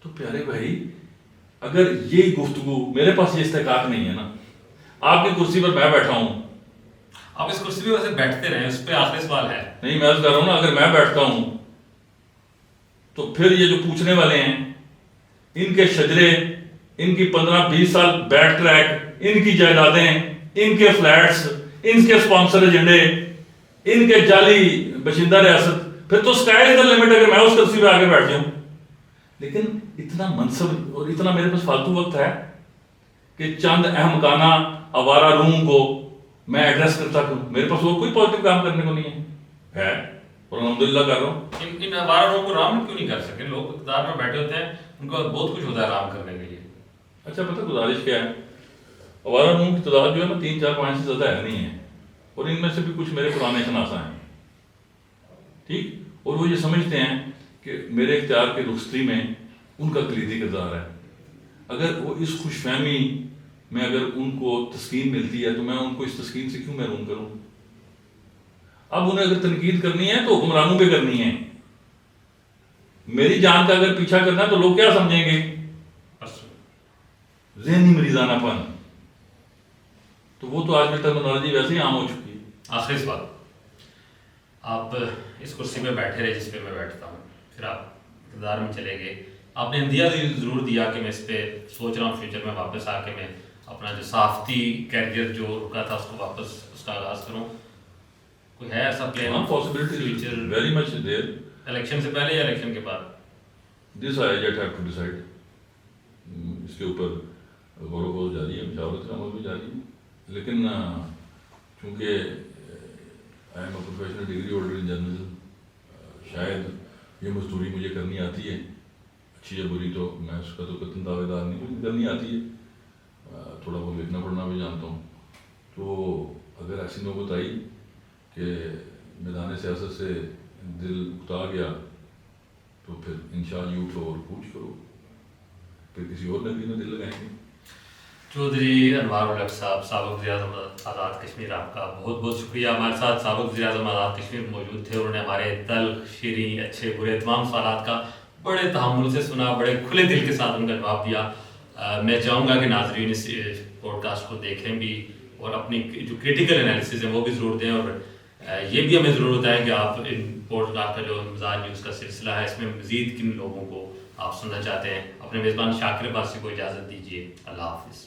Speaker 3: تو پیارے بھائی، اگر یہ گفتگو، میرے پاس یہ استحقاق نہیں ہے نا، آپ کی کرسی پر میں بیٹھا ہوں.
Speaker 1: آپ اس کرسی پہ ویسے بیٹھتے رہیں، اس پہ آخری سوال ہے.
Speaker 3: نہیں، میں کہہ رہا ہوں نا، اگر میں بیٹھتا ہوں تو پھر یہ جو پوچھنے والے ہیں ان کے شجرے، ان کی 15-20 سال بیک ٹریک، ان کی جائیدادیں، ان کے فلیٹس، ان کے اسپانسر ایجنڈے، ان کے جعلی باشندہ ریاست، پھر تو اسکائی از دا لمٹ اگر میں اس کرسی پہ آگے بیٹھ جاؤں. لیکن اتنا منصب اور اتنا میرے پاس فالتو وقت ہے کہ چند احمقانہ آوارہ روم کو میں ایڈریس کرتا ہوں. میرے پاس اور کوئی پازیٹیو کام کرنے کو نہیں ہے اور الحمدللہ کر رہا ہوں.
Speaker 1: ان آوارہ روم کو رام کیوں نہیں کر سکے؟ لوگ اقتدار میں بیٹھے ہوتے ہیں، ان کو بہت کچھ ہوتا ہے رام کرنے کے لیے.
Speaker 3: اچھا، پتہ گزارش کیا ہے؟ آوارہ روم کی تعداد جو ہے نا 3-4-5 سے زیادہ ہے نہیں ہے، اور ان میں سے بھی کچھ میرے پرانے شناسہ ہیں، ٹھیک. اور وہ یہ سمجھتے ہیں کہ میرے اختیار کی رخصتی میں ان کا کلیدی کردار ہے. اگر وہ اس خوش فہمی میں اگر ان کو تسکین ملتی ہے تو میں ان کو اس تسکین سے کیوں محروم کروں؟ اب انہیں اگر تنقید کرنی ہے تو حکمرانوں پہ کرنی ہے. میری جان کا اگر پیچھا کرنا ہے تو لوگ کیا سمجھیں گے؟ ذہنی مریضانہ پن. تو وہ تو آج کل ٹرمینالوجی ویسے ہی عام ہو چکی ہے.
Speaker 1: آخری سوال، آپ اس کرسی پہ بیٹھے رہے جس پہ میں بیٹھتا ہوں، پھر آپ اقتدار میں چلے گئے. آپ نے اندیا ضرور دیا کہ میں اس پہ سوچ رہا ہوں فیوچر میں واپس آ کے میں اپنا جو صحافتی کیریئر جو رکا تھا اس کو واپس اس کا آغاز کروں. کوئی ہے ایسا plan?
Speaker 3: Possibility very much there.
Speaker 1: Election سے پہلے یا الیکشن کے بعد؟
Speaker 3: This I yet have to decide. اس کے اوپر غور و خوض جاری ہے، مشاورت کا عمل بھی جاری ہے. لیکن چونکہ I am a professional degree holder in journalism, شاید یہ مزدوری مجھے کرنی آتی ہے، اچھی یا بری تو میں اس کا تو قطعاً دعوے دار نہیں ہوں، کرنی آتی ہے. تھوڑا بہت لکھنا پڑھنا بھی جانتا ہوں. تو اگر ایسی نوبت آئی کہ
Speaker 2: کہ میدان سیاست سے دل اکتا گیا تو پھر انشاءاللہ یوں اٹھو اور کوچ کرو، پھر کسی اور نبی میں دل لگائیں گے۔
Speaker 1: چودھری انوار الحق صاحب، سابق وزیر اعظم آزاد کشمیر، آپ کا بہت بہت شکریہ۔ ہمارے ساتھ سابق وزیر اعظم آزاد کشمیر موجود تھے، انہوں نے ہمارے تلخ، شیریں، اچھے برے تمام سوالات کا بڑے تحمل سے سنا، بڑے کھلے دل کے ساتھ ان کا جواب دیا۔ میں چاہوں گا کہ ناظرین اس پوڈ کاسٹ کو دیکھیں بھی اور اپنی جو کریٹیکل انالیسز ہیں وہ بھی ضرور دیں، اور یہ بھی ہمیں ضرور بتائیں کہ آپ ان پوڈ کاسٹ کا جو مزاج نیوز کا سلسلہ ہے اس میں مزید کن لوگوں کو آپ سننا چاہتے ہیں۔ اپنے میزبان شاکر عباسی کو اجازت دیجیے، اللہ حافظ۔